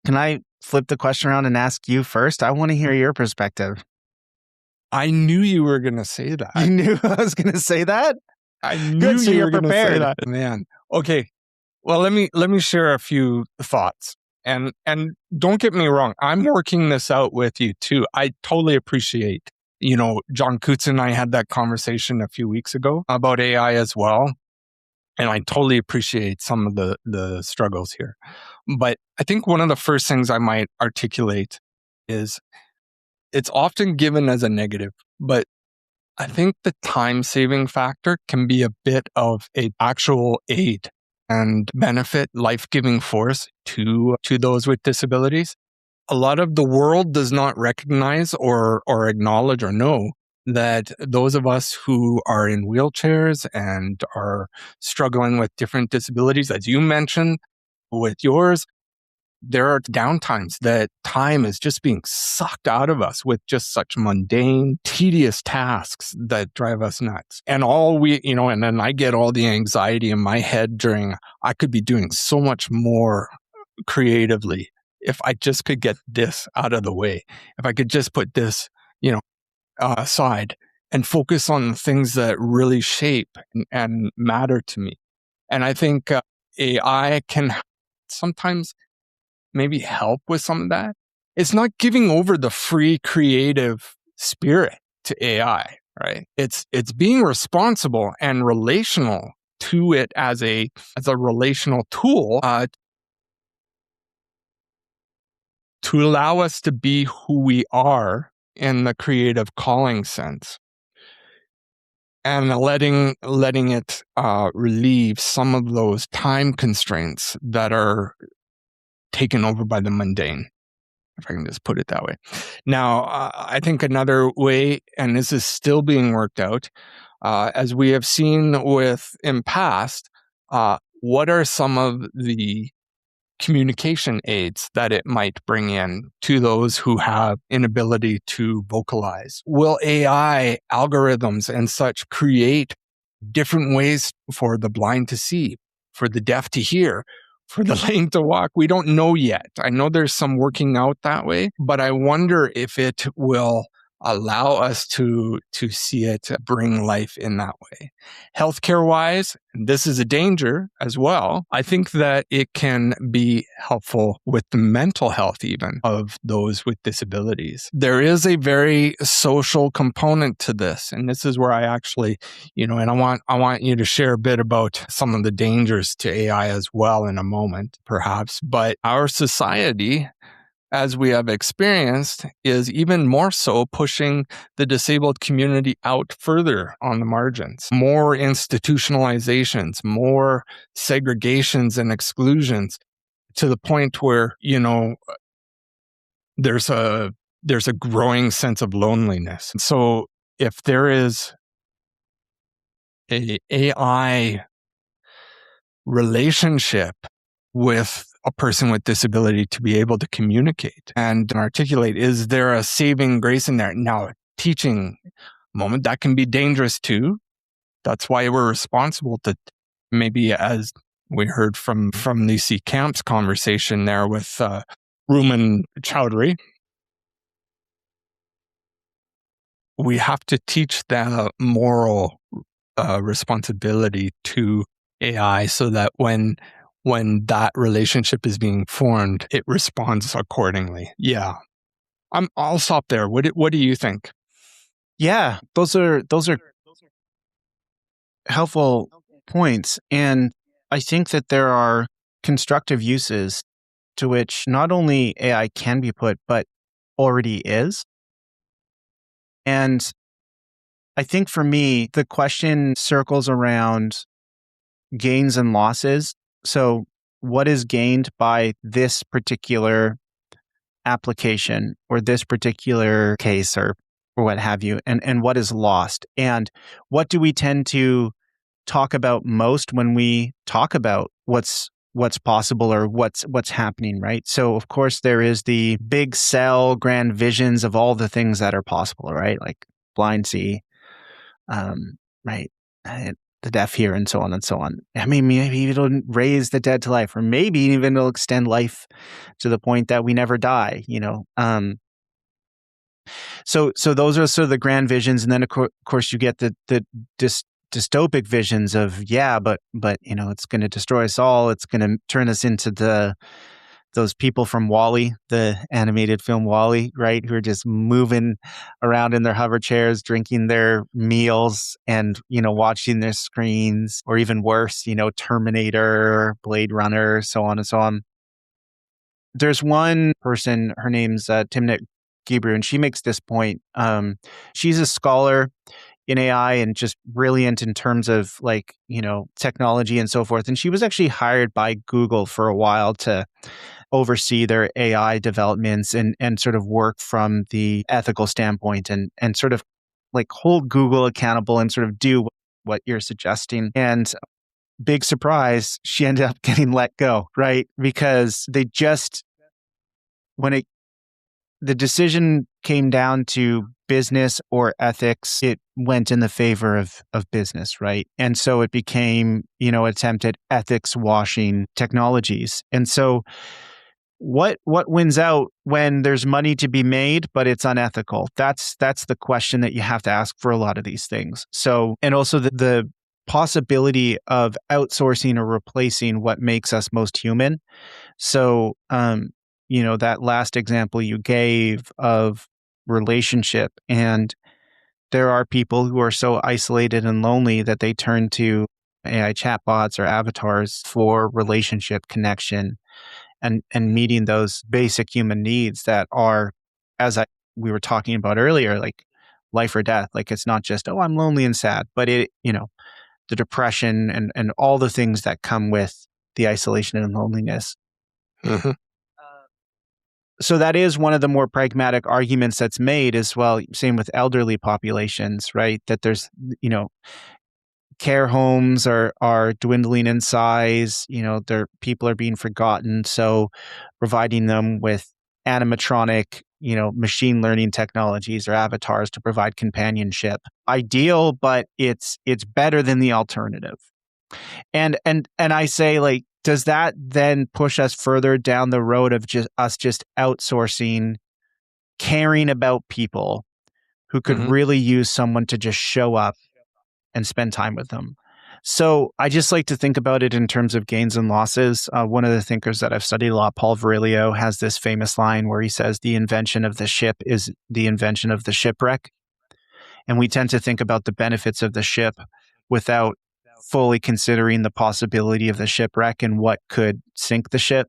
Can I flip the question around and ask you first? I want to hear your perspective. I knew you were going to say that. You knew I was going to say that? I knew Good, so you you're were going to say prepared. that. Man. Okay. Well, let me share a few thoughts. And don't get me wrong, I'm working this out with you too. I totally appreciate, John Coots and I had that conversation a few weeks ago about AI as well. And I totally appreciate some of the struggles here. But I think one of the first things I might articulate is it's often given as a negative, but I think the time-saving factor can be a bit of an actual aid and benefit, life-giving force to those with disabilities. A lot of the world does not recognize or acknowledge or know that those of us who are in wheelchairs and are struggling with different disabilities, as you mentioned with yours, there are downtimes that time is just being sucked out of us with just such mundane, tedious tasks that drive us nuts. And and then I get all the anxiety in my head I could be doing so much more creatively if I just could get this out of the way. If I could just put this, aside and focus on the things that really shape and matter to me. And I think AI can sometimes maybe help with some of that. It's not giving over the free creative spirit to AI, right? It's being responsible and relational to it as a relational tool to allow us to be who we are in the creative calling sense, and letting it relieve some of those time constraints that are taken over by the mundane, if I can just put it that way. Now, I think another way, and this is still being worked out, as we have seen in past, what are some of the communication aids that it might bring in to those who have inability to vocalize? Will AI algorithms and such create different ways for the blind to see, for the deaf to hear, for the lame to walk? We don't know yet. I know there's some working out that way, but I wonder if it will allow us to see it bring life in that way. Healthcare wise, this is a danger as well. I think that it can be helpful with the mental health even of those with disabilities. There is a very social component to this, and this is where I actually, and I want you to share a bit about some of the dangers to AI as well in a moment, perhaps. But our society, as we have experienced, is even more so pushing the disabled community out further on the margins. More institutionalizations, more segregations and exclusions, to the point where, there's a growing sense of loneliness. So if there is a AI relationship with a person with disability to be able to communicate and articulate, is there a saving grace in there? Now, teaching moment, that can be dangerous too. That's why we're responsible to, maybe as we heard from Lucy Camp's conversation there with Ruman Chowdhury, we have to teach the moral responsibility to AI so that when that relationship is being formed, it responds accordingly. Yeah. I'll stop there. What do you think? Yeah, those are helpful points. And I think that there are constructive uses to which not only AI can be put, but already is. And I think for me, the question circles around gains and losses. So what is gained by this particular application or this particular case or what have you, and what is lost? And what do we tend to talk about most when we talk about what's possible or what's happening, right? So of course there is the big sell grand visions of all the things that are possible, right? Like blind see, right? And the deaf hear, and so on and so on. I mean, maybe it'll raise the dead to life, or maybe even it'll extend life to the point that we never die, So those are sort of the grand visions, and then of course you get the dystopic visions of but it's going to destroy us all. It's going to turn us into those people from WALL-E, the animated film WALL-E, right? Who are just moving around in their hover chairs, drinking their meals and, watching their screens, or even worse, Terminator, Blade Runner, so on and so on. There's one person, her name's Timnit Gebru, and she makes this point. She's a scholar in AI and just brilliant in terms of technology and so forth. And she was actually hired by Google for a while to oversee their AI developments and sort of work from the ethical standpoint and sort of hold Google accountable and sort of do what you're suggesting. And big surprise, she ended up getting let go, right? Because they just, the decision came down to business or ethics, it went in the favor of business, right? And so it became, attempt at ethics washing technologies. And so what wins out when there's money to be made, but it's unethical? That's the question that you have to ask for a lot of these things. So, and also the possibility of outsourcing or replacing what makes us most human. So, that last example you gave of relationship, and there are people who are so isolated and lonely that they turn to AI chatbots or avatars for relationship connection and meeting those basic human needs that are, we were talking about earlier, like life or death. Like it's not just, oh, I'm lonely and sad, but the depression and all the things that come with the isolation and loneliness. Mm-hmm. So that is one of the more pragmatic arguments that's made as well. Same with elderly populations, right? That there's, care homes are dwindling in size. Their people are being forgotten. So providing them with animatronic, machine learning technologies or avatars to provide companionship. Ideal, but it's better than the alternative. And I say, like, does that then push us further down the road of just outsourcing caring about people who could Mm-hmm. really use someone to just show up and spend time with them? So I just like to think about it in terms of gains and losses. One of the thinkers that I've studied a lot, Paul Virilio, has this famous line where he says, the invention of the ship is the invention of the shipwreck. And we tend to think about the benefits of the ship without fully considering the possibility of the shipwreck and what could sink the ship.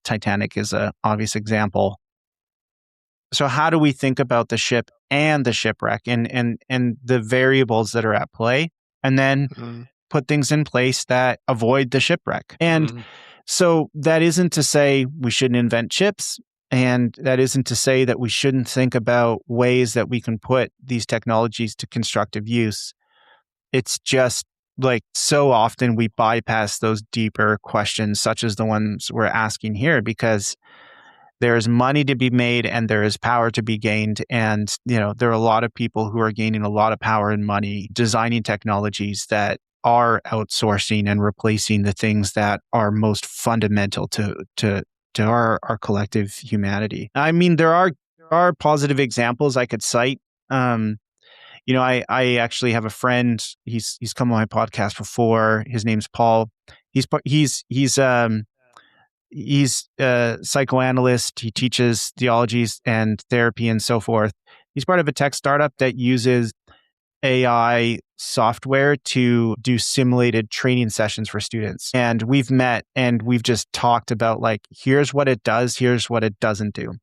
Titanic is an obvious example. So how do we think about the ship and the shipwreck and the variables that are at play, and then Mm-hmm. put things in place that avoid the shipwreck? And so that isn't to say we shouldn't invent ships, and that isn't to say that we shouldn't think about ways that we can put these technologies to constructive use. It's just like so often we bypass those deeper questions, such as the ones we're asking here, because there is money to be made and there is power to be gained. And, there are a lot of people who are gaining a lot of power and money designing technologies that are outsourcing and replacing the things that are most fundamental to our collective humanity. I mean, there are positive examples I could cite. I actually have a friend. He's come on my podcast before. His name's Paul. He's a psychoanalyst. He teaches theologies and therapy and so forth. He's part of a tech startup that uses AI software to do simulated training sessions for students. And we've met and we've just talked about, like, here's what it does, here's what it doesn't do.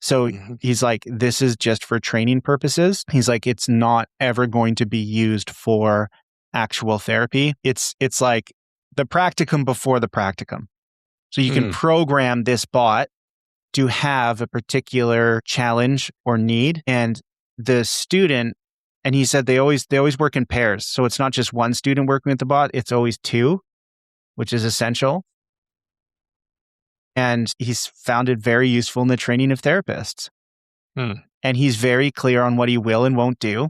So Mm-hmm. he's like, this is just for training purposes. He's like, it's not ever going to be used for actual therapy. It's like the practicum before the practicum. So you can program this bot to have a particular challenge or need, and the student, and he said they always work in pairs. So it's not just one student working with the bot, it's always two, which is essential. And he's found it very useful in the training of therapists. And he's very clear on what he will and won't do.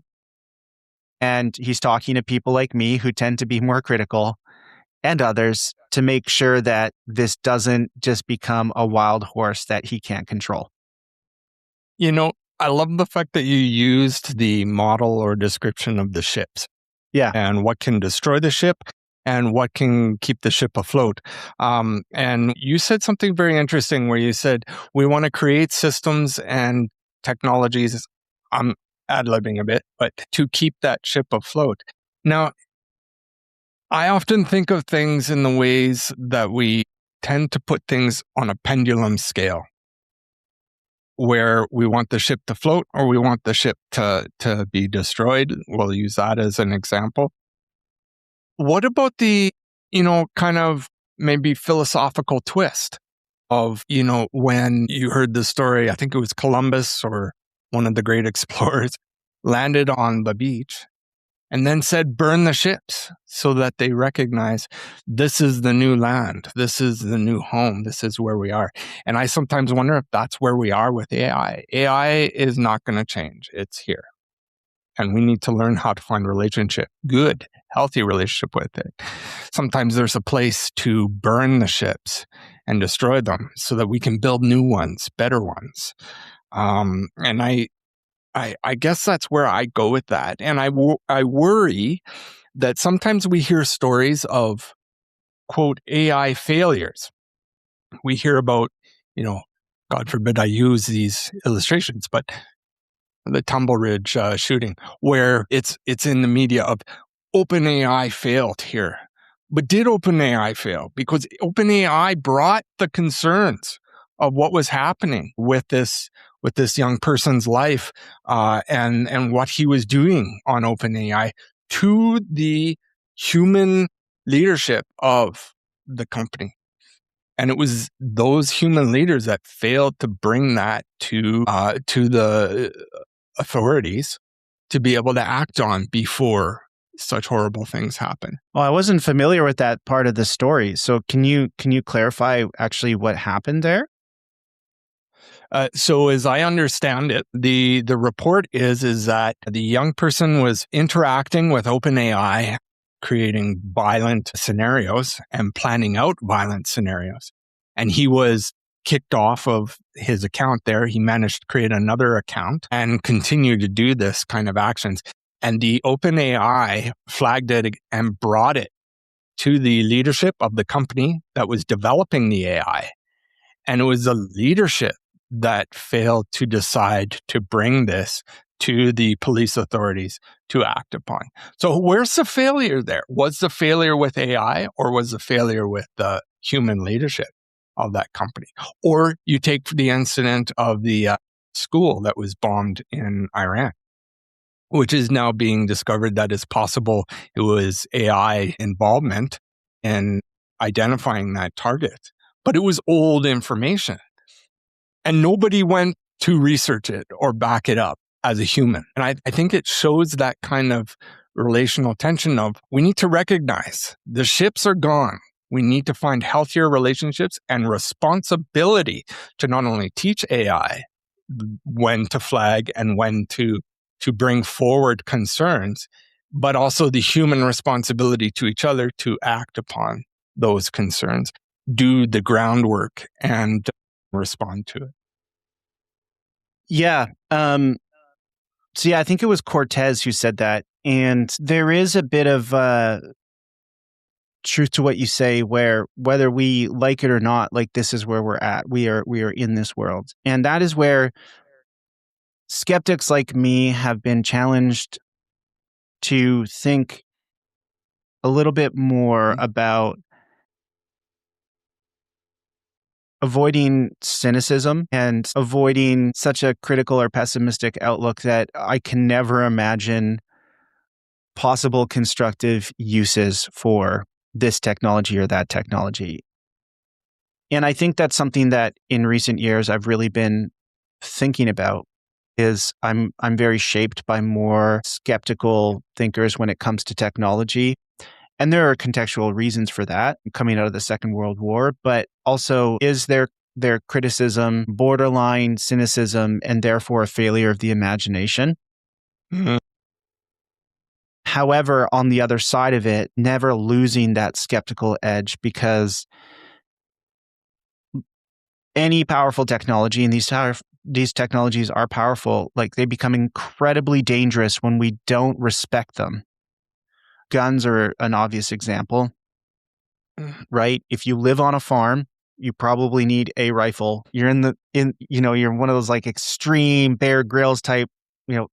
And he's talking to people like me who tend to be more critical, and others, to make sure that this doesn't just become a wild horse that he can't control. I love the fact that you used the model or description of the ships. Yeah. And what can destroy the ship and what can keep the ship afloat. And you said something very interesting where you said, we want to create systems and technologies, I'm ad-libbing a bit, but to keep that ship afloat. Now, I often think of things in the ways that we tend to put things on a pendulum scale, where we want the ship to float or we want the ship to be destroyed. We'll use that as an example. What about the, kind of maybe philosophical twist of, when you heard the story, I think it was Columbus or one of the great explorers, landed on the beach and then said, burn the ships, so that they recognize this is the new land. This is the new home. This is where we are. And I sometimes wonder if that's where we are with AI. AI is not going to change. It's here. And we need to learn how to find good, healthy relationship with it. Sometimes there's a place to burn the ships and destroy them so that we can build new ones, better ones. And I guess that's where I go with that. And I worry that sometimes we hear stories of, quote, AI failures. We hear about, God forbid I use these illustrations, but the Tumble Ridge shooting, where it's in the media of OpenAI failed here. But did OpenAI fail? Because OpenAI brought the concerns of what was happening with this young person's life and what he was doing on OpenAI to the human leadership of the company. And it was those human leaders that failed to bring that to the authorities to be able to act on before such horrible things happen. Well, I wasn't familiar with that part of the story. So can you clarify actually what happened there? So as I understand it, the report is that the young person was interacting with OpenAI, creating violent scenarios and planning out violent scenarios. And he was kicked off of his account there. He managed to create another account and continue to do this kind of actions. And the OpenAI flagged it and brought it to the leadership of the company that was developing the AI. And it was the leadership that failed to decide to bring this to the police authorities to act upon. So where's the failure there? Was the failure with AI or was the failure with the human leadership of that company? Or you take the incident of the school that was bombed in Iran, which is now being discovered that it's possible it was AI involvement in identifying that target. But it was old information. And nobody went to research it or back it up as a human. And I think it shows that kind of relational tension of we need to recognize the ships are gone. We need to find healthier relationships and responsibility to not only teach AI when to flag and when to bring forward concerns, but also the human responsibility to each other to act upon those concerns, do the groundwork, and respond to it. Yeah. So yeah, I think it was Cortez who said that. And there is a bit of truth to what you say, where whether we like it or not, like this is where we're at. We are in this world. And that is where skeptics like me have been challenged to think a little bit more about avoiding cynicism and avoiding such a critical or pessimistic outlook that I can never imagine possible constructive uses for this technology or that technology. And I think that's something that in recent years I've really been thinking about. Is I'm very shaped by more skeptical thinkers when it comes to technology. And there are contextual reasons for that coming out of the Second World War, but also is their criticism borderline cynicism and therefore a failure of the imagination? Mm-hmm. However, on the other side of it, never losing that skeptical edge, because any powerful technology, and these technologies are powerful, like they become incredibly dangerous when we don't respect them. Guns are an obvious example, right? If you live on a farm, you probably need a rifle. You're you're one of those like extreme Bear Grylls type,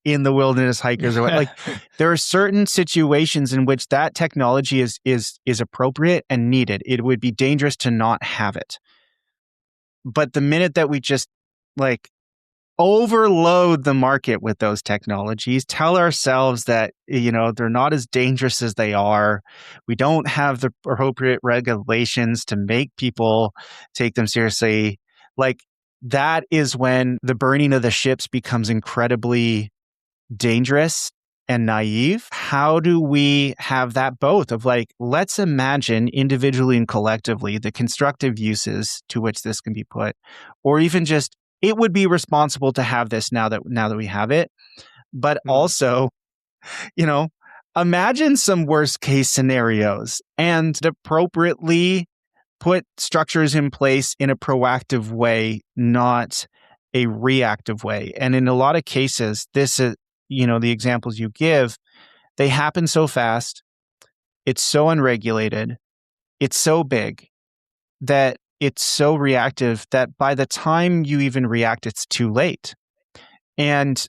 in the wilderness hikers or what. Like there are certain situations in which that technology is appropriate and needed. It would be dangerous to not have it. But the minute that we just like overload the market with those technologies, tell ourselves that, they're not as dangerous as they are. We don't have the appropriate regulations to make people take them seriously. Like that is when the burning of the ships becomes incredibly dangerous and naive. How do we have that both of like, let's imagine individually and collectively the constructive uses to which this can be put, or even just it would be responsible to have this now that we have it. But also, imagine some worst case scenarios and appropriately put structures in place in a proactive way, not a reactive way. And in a lot of cases, this is, the examples you give, they happen so fast. It's so unregulated. It's so big that it's so reactive that by the time you even react, it's too late. And,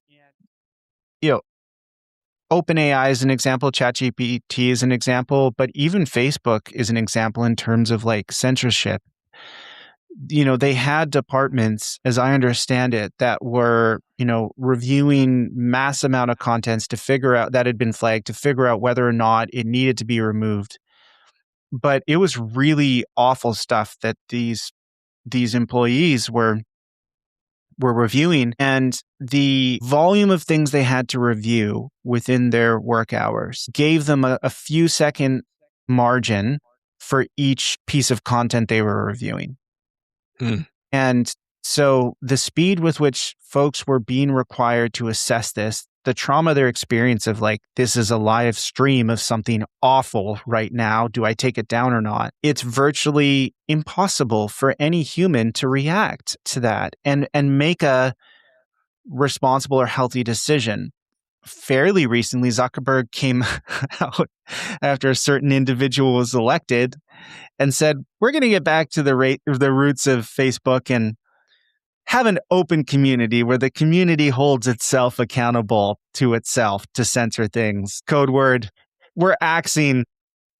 OpenAI is an example, ChatGPT is an example, but even Facebook is an example in terms of like censorship. They had departments, as I understand it, that were, reviewing mass amount of contents to figure out that had been flagged, to figure out whether or not it needed to be removed. But it was really awful stuff that these employees were reviewing, and the volume of things they had to review within their work hours gave them a few second margin for each piece of content they were reviewing. And so the speed with which folks were being required to assess this, the trauma their experience of like, this is a live stream of something awful right now. Do I take it down or not? It's virtually impossible for any human to react to that and make a responsible or healthy decision. Fairly recently, Zuckerberg came out after a certain individual was elected and said, we're going to get back to the roots of Facebook and have an open community where the community holds itself accountable to itself to censor things. Code word, we're axing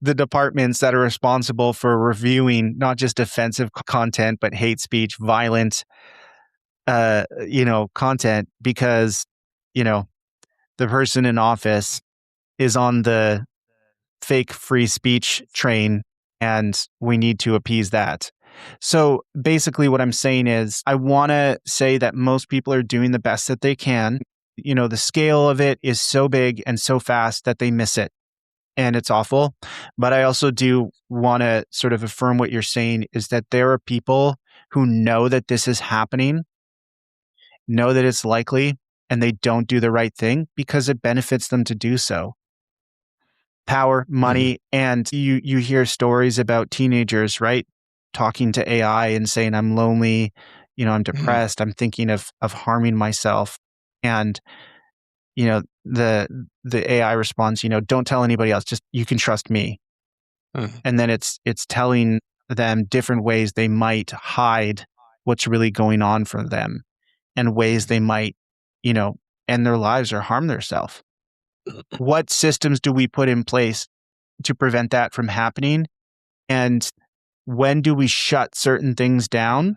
the departments that are responsible for reviewing not just offensive content, but hate speech, violent, content, because, the person in office is on the fake free speech train and we need to appease that. So basically what I'm saying is I want to say that most people are doing the best that they can. The scale of it is so big and so fast that they miss it. And it's awful. But I also do want to sort of affirm what you're saying is that there are people who know that this is happening, know that it's likely, and they don't do the right thing because it benefits them to do so. Power, money, and you hear stories about teenagers, right? Talking to AI and saying, I'm lonely, I'm depressed, I'm thinking of harming myself. And, the AI responds, don't tell anybody else, just you can trust me. And then it's telling them different ways they might hide what's really going on for them and ways they might, end their lives or harm themselves. What systems do we put in place to prevent that from happening? And when do we shut certain things down,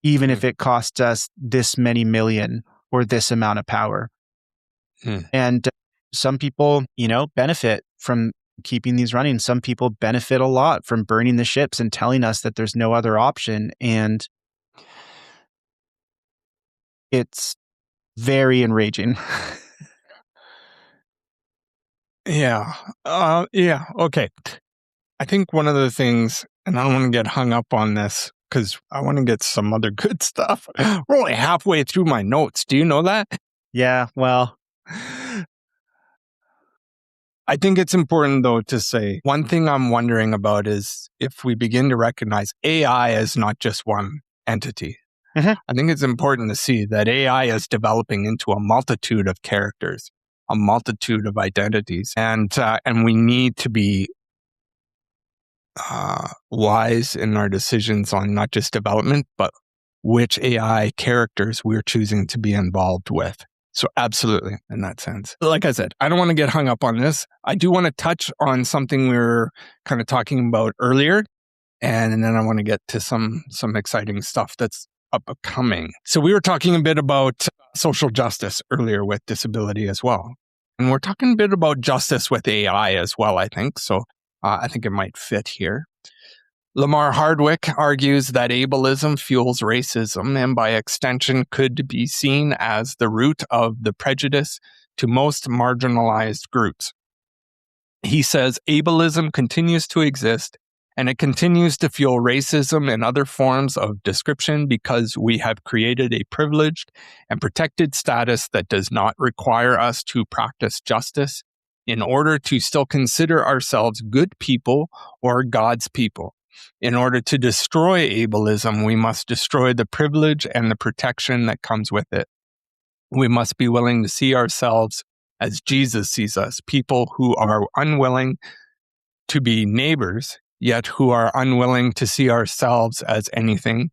even if it costs us this many million or this amount of power? And some people, benefit from keeping these running. Some people benefit a lot from burning the ships and telling us that there's no other option. And it's very enraging. Yeah. Okay. I think one of the things, and I don't want to get hung up on this because I want to get some other good stuff. We're only halfway through my notes. Do you know that? Yeah, well, I think it's important, though, to say one thing I'm wondering about is if we begin to recognize AI as not just one entity. I think it's important to see that AI is developing into a multitude of characters, a multitude of identities, and we need to be wise in our decisions on not just development, but which AI characters we're choosing to be involved with. So absolutely, in that sense. Like I said, I don't want to get hung up on this. I do want to touch on something we were kind of talking about earlier, and then I want to get to some exciting stuff that's upcoming. So we were talking a bit about social justice earlier with disability as well. And we're talking a bit about justice with AI as well, I think. So I think it might fit here. Lamar Hardwick argues that ableism fuels racism and by extension could be seen as the root of the prejudice to most marginalized groups. He says ableism continues to exist and it continues to fuel racism and other forms of description because we have created a privileged and protected status that does not require us to practice justice in order to still consider ourselves good people or God's people. In order to destroy ableism, we must destroy the privilege and the protection that comes with it. We must be willing to see ourselves as Jesus sees us, people who are unwilling to be neighbors, yet who are unwilling to see ourselves as anything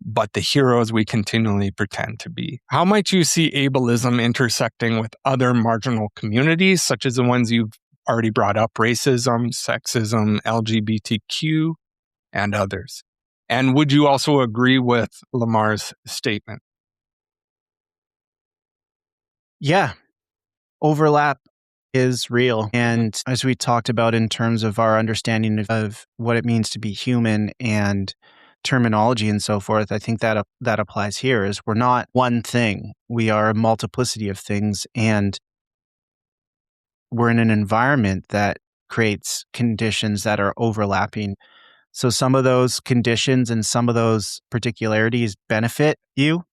but the heroes we continually pretend to be. How might you see ableism intersecting with other marginal communities, such as the ones you've already brought up, racism, sexism, LGBTQ, and others? And would you also agree with Lamar's statement? Yeah, overlap is real. And as we talked about in terms of our understanding of what it means to be human and terminology and so forth, I think that that applies here. Is we're not one thing. We are a multiplicity of things, and we're in an environment that creates conditions that are overlapping. So some of those conditions and some of those particularities benefit you,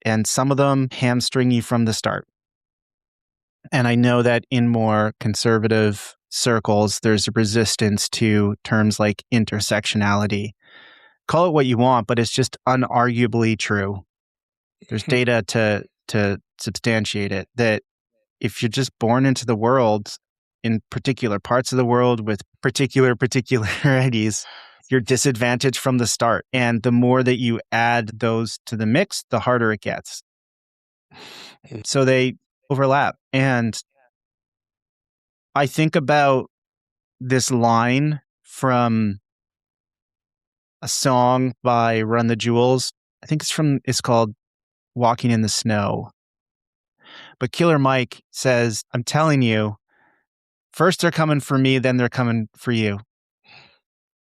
and some of them hamstring you from the start. And I know that in more conservative circles, there's a resistance to terms like intersectionality. Call it what you want, but it's just unarguably true. There's data to substantiate it, that if you're just born into the world in particular parts of the world with particular particularities, you're disadvantaged from the start. And the more that you add those to the mix, the harder it gets. So they overlap. And I think about this line from a song by Run the Jewels. I think it's called Walking in the Snow. But Killer Mike says, I'm telling you, first they're coming for me, then they're coming for you.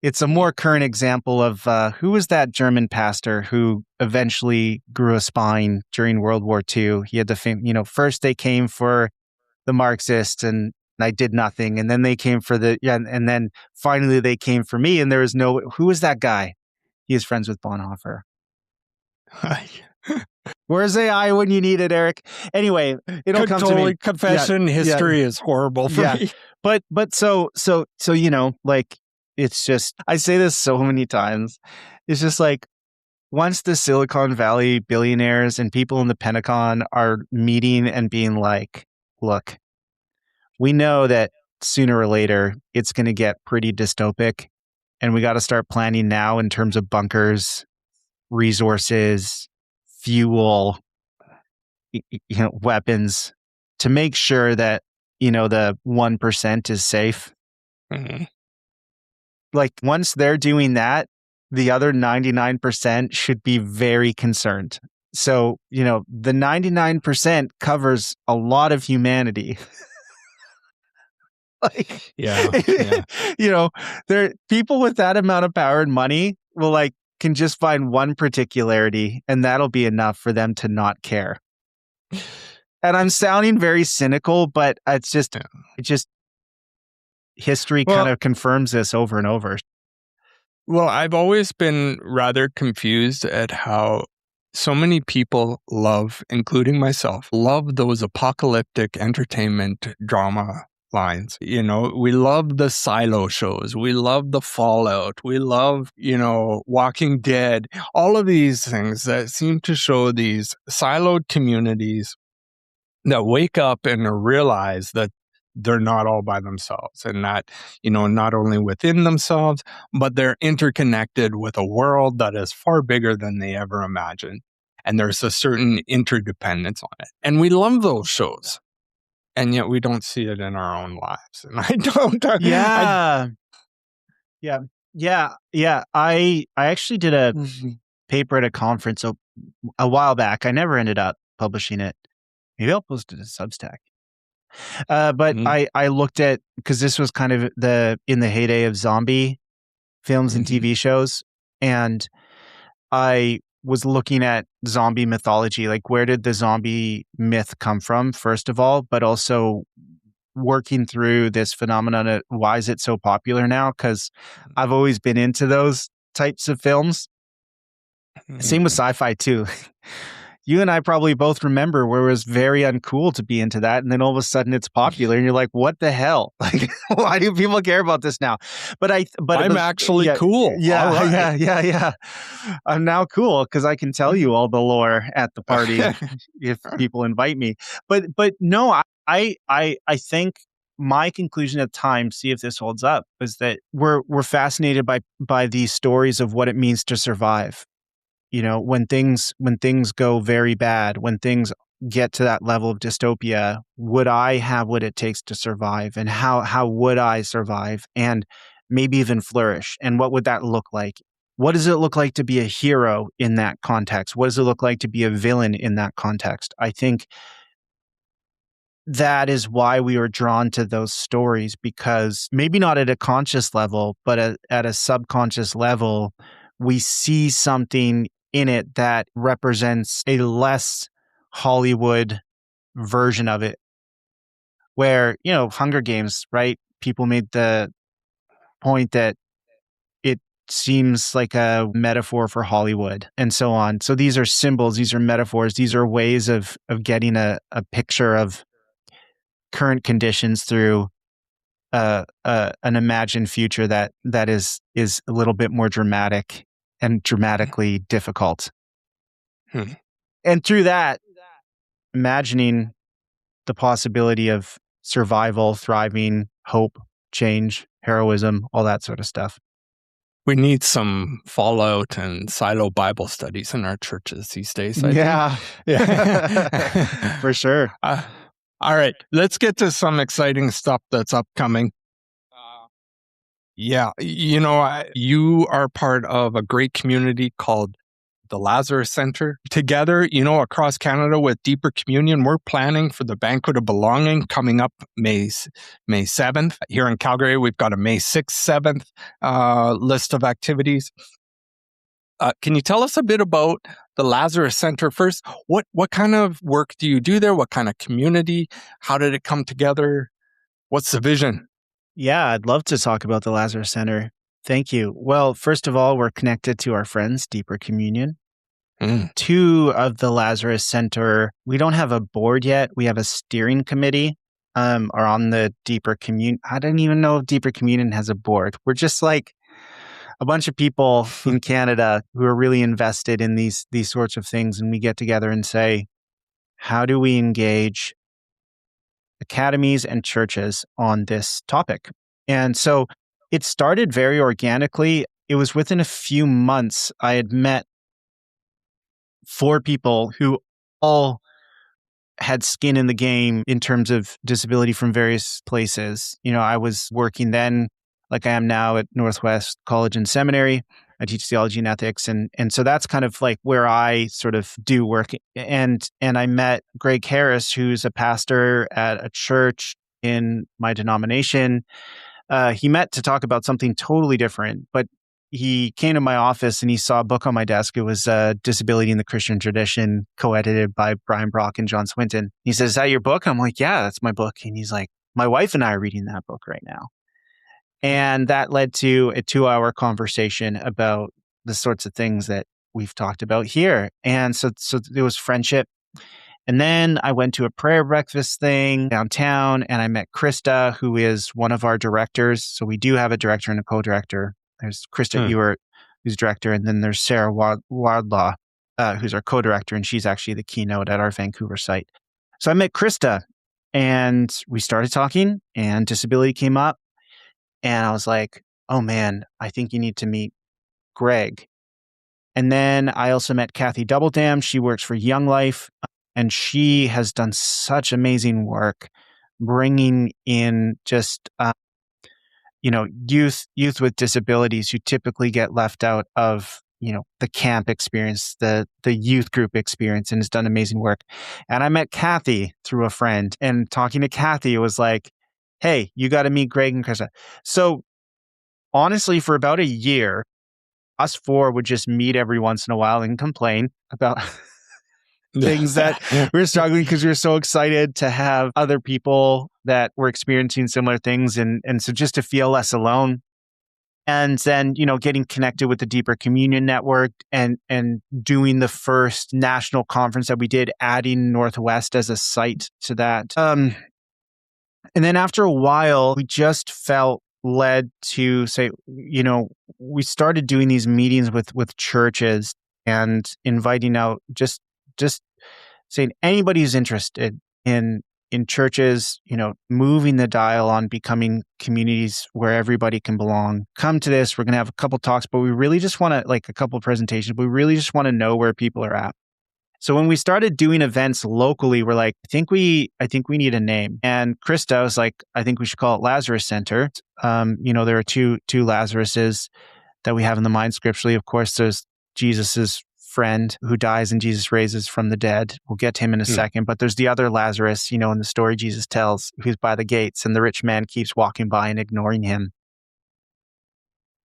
It's a more current example of who was that German pastor who eventually grew a spine during World War II? He had the first they came for the Marxists and I did nothing. And then they came for and then finally they came for me. And there was who was that guy? He is friends with Bonhoeffer. Where's AI when you need it, Eric? Anyway, it'll come to me. Confession, history is horrible for me. But so like, it's just, I say this so many times. It's just like, once the Silicon Valley billionaires and people in the Pentagon are meeting and being like, look, we know that sooner or later it's going to get pretty dystopic, and we got to start planning now in terms of bunkers, resources, fuel, weapons, to make sure that, the 1% is safe. Mm-hmm. Like, once they're doing that, the other 99% should be very concerned. So, the 99% covers a lot of humanity. Like, yeah. There people with that amount of power and money can just find one particularity, and that'll be enough for them to not care. And I'm sounding very cynical, but it's just history kind of confirms this over and over. Well, I've always been rather confused at how so many people including myself, love those apocalyptic entertainment drama lines. We love the silo shows. We love the Fallout. We love, Walking Dead. All of these things that seem to show these siloed communities that wake up and realize that they're not all by themselves, and that, not only within themselves, but they're interconnected with a world that is far bigger than they ever imagined. And there's a certain interdependence on it. And we love those shows. And yet we don't see it in our own lives. And I don't. Yeah. I actually did a paper at a conference a while back. I never ended up publishing it. Maybe I'll post it to Substack. But I looked at, because this was kind of in the heyday of zombie films and TV shows, and I was looking at zombie mythology, like where did the zombie myth come from, first of all, but also working through this phenomenon of why is it so popular now? Because I've always been into those types of films. Same with sci-fi too. You and I probably both remember where it was very uncool to be into that, and then all of a sudden it's popular, and you're like, "What the hell? Like, why do people care about this now?" But I'm actually cool. Yeah. I'm now cool because I can tell you all the lore at the party if people invite me. But no, I think my conclusion at the time, see if this holds up, is that we're fascinated by these stories of what it means to survive. when things go very bad, when things get to that level of dystopia, would I have what it takes to survive, and how would I survive and maybe even flourish? And what would that look like? What does it look like to be a hero in that context? What does it look like to be a villain in that context? I think that is why we were drawn to those stories, because maybe not at a conscious level, but at a subconscious level, we see something in it that represents a less Hollywood version of it, where, Hunger Games, right? People made the point that it seems like a metaphor for Hollywood and so on. So these are symbols, these are metaphors, these are ways of getting a picture of current conditions through an imagined future that is a little bit more dramatic and dramatically difficult. Hmm. And through that, imagining the possibility of survival, thriving, hope, change, heroism, all that sort of stuff. We need some Fallout and silo Bible studies in our churches these days, I Yeah. think. Yeah. For sure. All right, let's get to some exciting stuff that's upcoming. Yeah, you are part of a great community called the Lazarus Center. Together, across Canada with Deeper Communion, we're planning for the Banquet of Belonging coming up May 7th. Here in Calgary, we've got a May 6th, 7th list of activities. Can you tell us a bit about the Lazarus Center first? What kind of work do you do there? What kind of community? How did it come together? What's the vision? Yeah, I'd love to talk about the Lazarus Center. Thank you. Well, first of all, we're connected to our friends, Deeper Communion. Two of the Lazarus Center, we don't have a board yet. We have a steering committee, are on the Deeper Communion. I don't even know if Deeper Communion has a board. We're just like a bunch of people in Canada who are really invested in these sorts of things. And we get together and say, how do we engage academies and churches on this topic? And so it started very organically. It was within a few months I had met 4 people who all had skin in the game in terms of disability from various places. I was working then, like I am now, at Northwest College and Seminary. I teach theology and ethics, and so that's kind of like where I sort of do work. And I met Greg Harris, who's a pastor at a church in my denomination. He met to talk about something totally different, but he came to my office and he saw a book on my desk. It was Disability in the Christian Tradition, co-edited by Brian Brock and John Swinton. He says, "Is that your book?" I'm like, "Yeah, that's my book." And he's like, "My wife and I are reading that book right now." And that led to a 2-hour conversation about the sorts of things that we've talked about here. And so there was friendship. And then I went to a prayer breakfast thing downtown, and I met Krista, who is one of our directors. So we do have a director and a co-director. There's Krista Ewert, who's director, and then there's Sarah Wardlaw, who's our co-director, and she's actually the keynote at our Vancouver site. So I met Krista, and we started talking, and disability came up, and I was like, "Oh man, I think you need to meet Greg." And then I also met Kathy Doubledam. She works for Young Life, and she has done such amazing work bringing in just youth with disabilities who typically get left out of the camp experience, the youth group experience, and has done amazing work. And I met Kathy through a friend, and talking to Kathy, it was like, "Hey, you got to meet Greg and Krista." So honestly, for about a year, us 4 would just meet every once in a while and complain about things that we were struggling, because we were so excited to have other people that were experiencing similar things. And so just to feel less alone. And then, getting connected with the Deeper Communion Network and doing the first national conference that we did, adding Northwest as a site to that. And then after a while, we just felt led to say, we started doing these meetings with churches and inviting out just saying anybody who's interested in in churches, moving the dial on becoming communities where everybody can belong. Come to this. We're going to have a couple talks, but we really just want to, like a couple presentations, but we really just want to know where people are at. So when we started doing events locally, we're like, I think we need a name. And Krista was like, I think we should call it Lazarus Center. There are two Lazaruses that we have in the mind scripturally. Of course, there's Jesus's friend who dies and Jesus raises from the dead. We'll get to him in a second. But there's the other Lazarus, in the story Jesus tells, who's by the gates, and the rich man keeps walking by and ignoring him.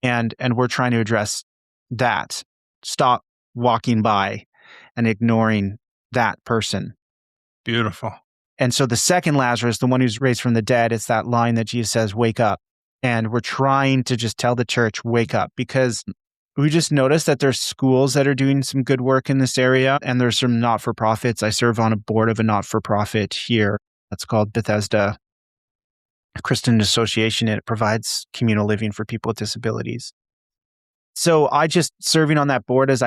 And we're trying to address that. Stop walking by and ignoring that person. Beautiful. And so the second Lazarus, the one who's raised from the dead, it's that line that Jesus says, wake up. And we're trying to just tell the church, wake up, because we just noticed that there's schools that are doing some good work in this area, and there's some not-for-profits. I serve on a board of a not-for-profit here that's called Bethesda Christian Association, and it provides communal living for people with disabilities. So I just, serving on that board as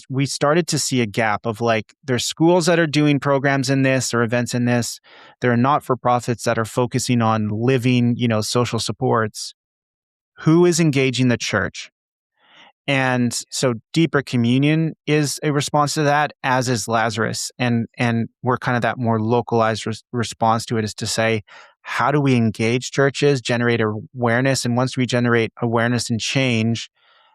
we started to see a gap of like, there's schools that are doing programs in this or events in this. There are not-for-profits that are focusing on living, social supports. Who is engaging the church? And so Deeper Communion is a response to that, as is Lazarus. And we're kind of that more localized response to it, is to say, how do we engage churches, generate awareness? And once we generate awareness and change,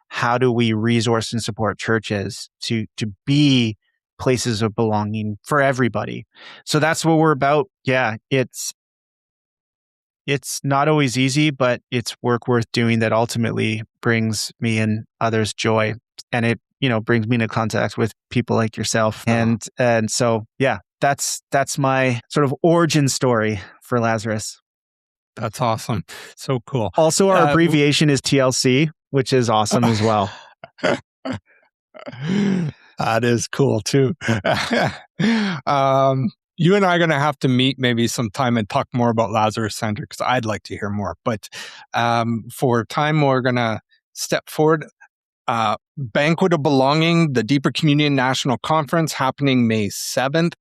how do we resource and support churches to be places of belonging for everybody? So that's what we're about. Yeah, it's not always easy, but it's work worth doing that ultimately brings me and others joy. And it, brings me into contact with people like yourself. And so, yeah, that's my sort of origin story for Lazarus. That's awesome. So cool. Also, our abbreviation is TLC, which is awesome as well. That is cool too. You and I are going to have to meet maybe sometime and talk more about Lazarus Center, because I'd like to hear more. But for time, we're going to step forward. Banquet of Belonging, the Deeper Communion National Conference, happening May 7th.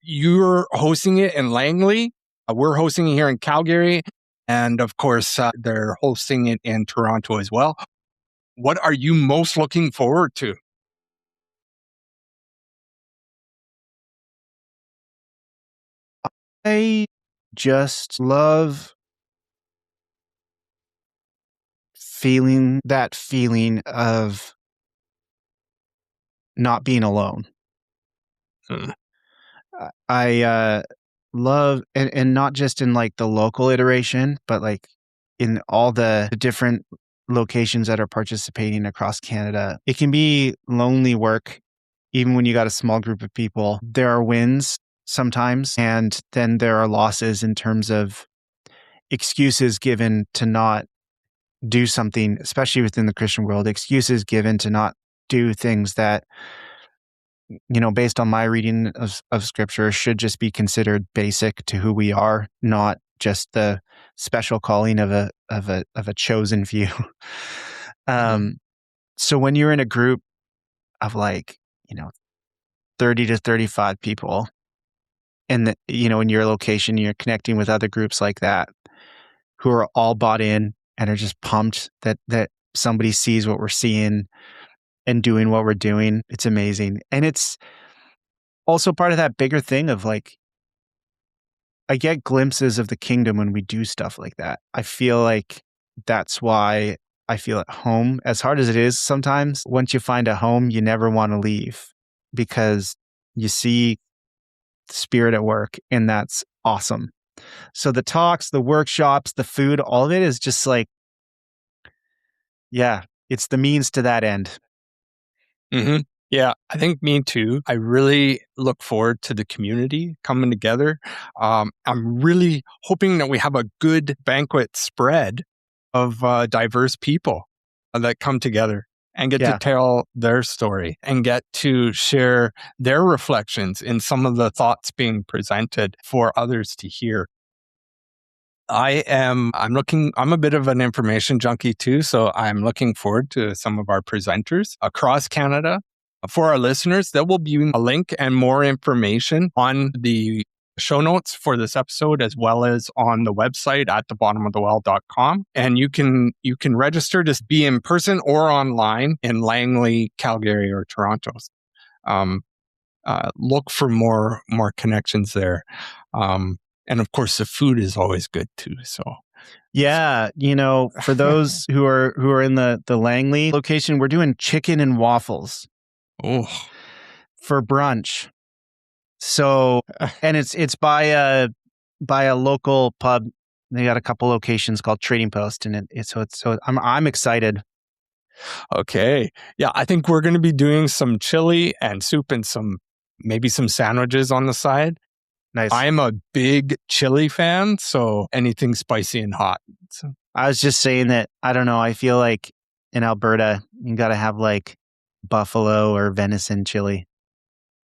You're hosting it in Langley. We're hosting it here in Calgary. And of course, they're hosting it in Toronto as well. What are you most looking forward to? I just love feeling of not being alone. I love, and not just in like the local iteration, but like in all the different locations that are participating across Canada. It can be lonely work, even when you got a small group of people. There are wins sometimes, and then there are losses in terms of excuses given to not do something, especially within the Christian world, excuses given to not do things that, based on my reading of scripture, should just be considered basic to who we are, not just the special calling of a chosen few. So when you're in a group of 30 to 35 people, and in your location, you're connecting with other groups like that who are all bought in and are just pumped that somebody sees what we're seeing and doing what we're doing. It's amazing. And it's also part of that bigger thing of like, I get glimpses of the kingdom when we do stuff like that. I feel like that's why I feel at home. As hard as it is sometimes, once you find a home, you never want to leave, because you see the Spirit at work, and that's awesome. So the talks, the workshops, the food, all of it is just like, yeah, it's the means to that end. Mm-hmm. Yeah, I think me too. I really look forward to the community coming together. I'm really hoping that we have a good banquet spread of diverse people that come together and get to tell their story and get to share their reflections in some of the thoughts being presented for others to hear. I'm a bit of an information junkie too, so I'm looking forward to some of our presenters across Canada. For our listeners, there will be a link and more information on the show notes for this episode, as well as on the website at thebottomofthewell.com. And you can register to be in person or online in Langley, Calgary, or Toronto. Look for more connections there. And of course, the food is always good too. So yeah, for those who are in the Langley location, we're doing chicken and waffles for brunch. So, and it's by a local pub. They got a couple locations called Trading Post, and I'm excited. Okay, yeah, I think we're going to be doing some chili and soup and maybe some sandwiches on the side. Nice. I'm a big chili fan, so anything spicy and hot. So. I was just saying that, I don't know, I feel like in Alberta, you got to have like buffalo or venison chili.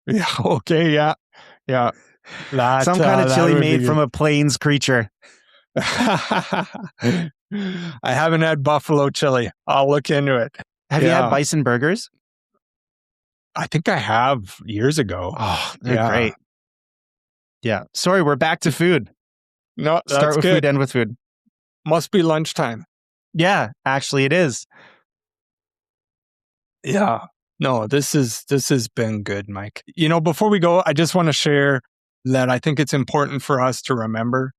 Yeah, okay, yeah. Some kind of chili made from a plains creature. I haven't had buffalo chili. I'll look into it. Have you had bison burgers? I think I have years ago. Oh, they're great. Yeah. Sorry, we're back to food. No, that's Start with good. Food, end with food. Must be lunchtime. Yeah, actually it is. Yeah. No, this has been good, Mike. Before we go, I just want to share that I think it's important for us to remember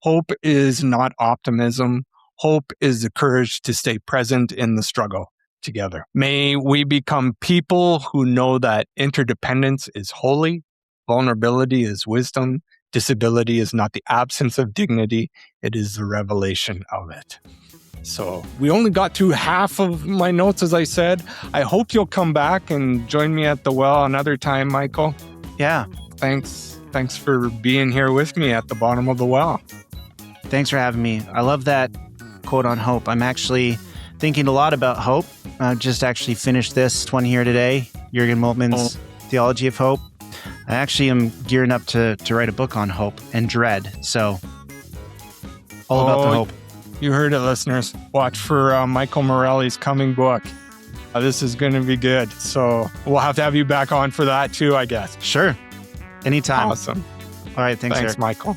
hope is not optimism. Hope is the courage to stay present in the struggle together. May we become people who know that interdependence is holy, vulnerability is wisdom, disability is not the absence of dignity, it is the revelation of it. So we only got through half of my notes, as I said. I hope you'll come back and join me at the well another time, Michael. Yeah. Thanks for being here with me at the bottom of the well. Thanks for having me. I love that quote on hope. I'm actually thinking a lot about hope. I just actually finished this one here today, Jürgen Moltmann's Theology of Hope. I actually am gearing up to write a book on hope and dread. So all about the hope. You heard it, listeners. Watch for Michael Morelli's coming book. This is going to be good. So we'll have to have you back on for that too, I guess. Sure. Anytime. Awesome. All right. Thanks, Eric. Eric. Michael.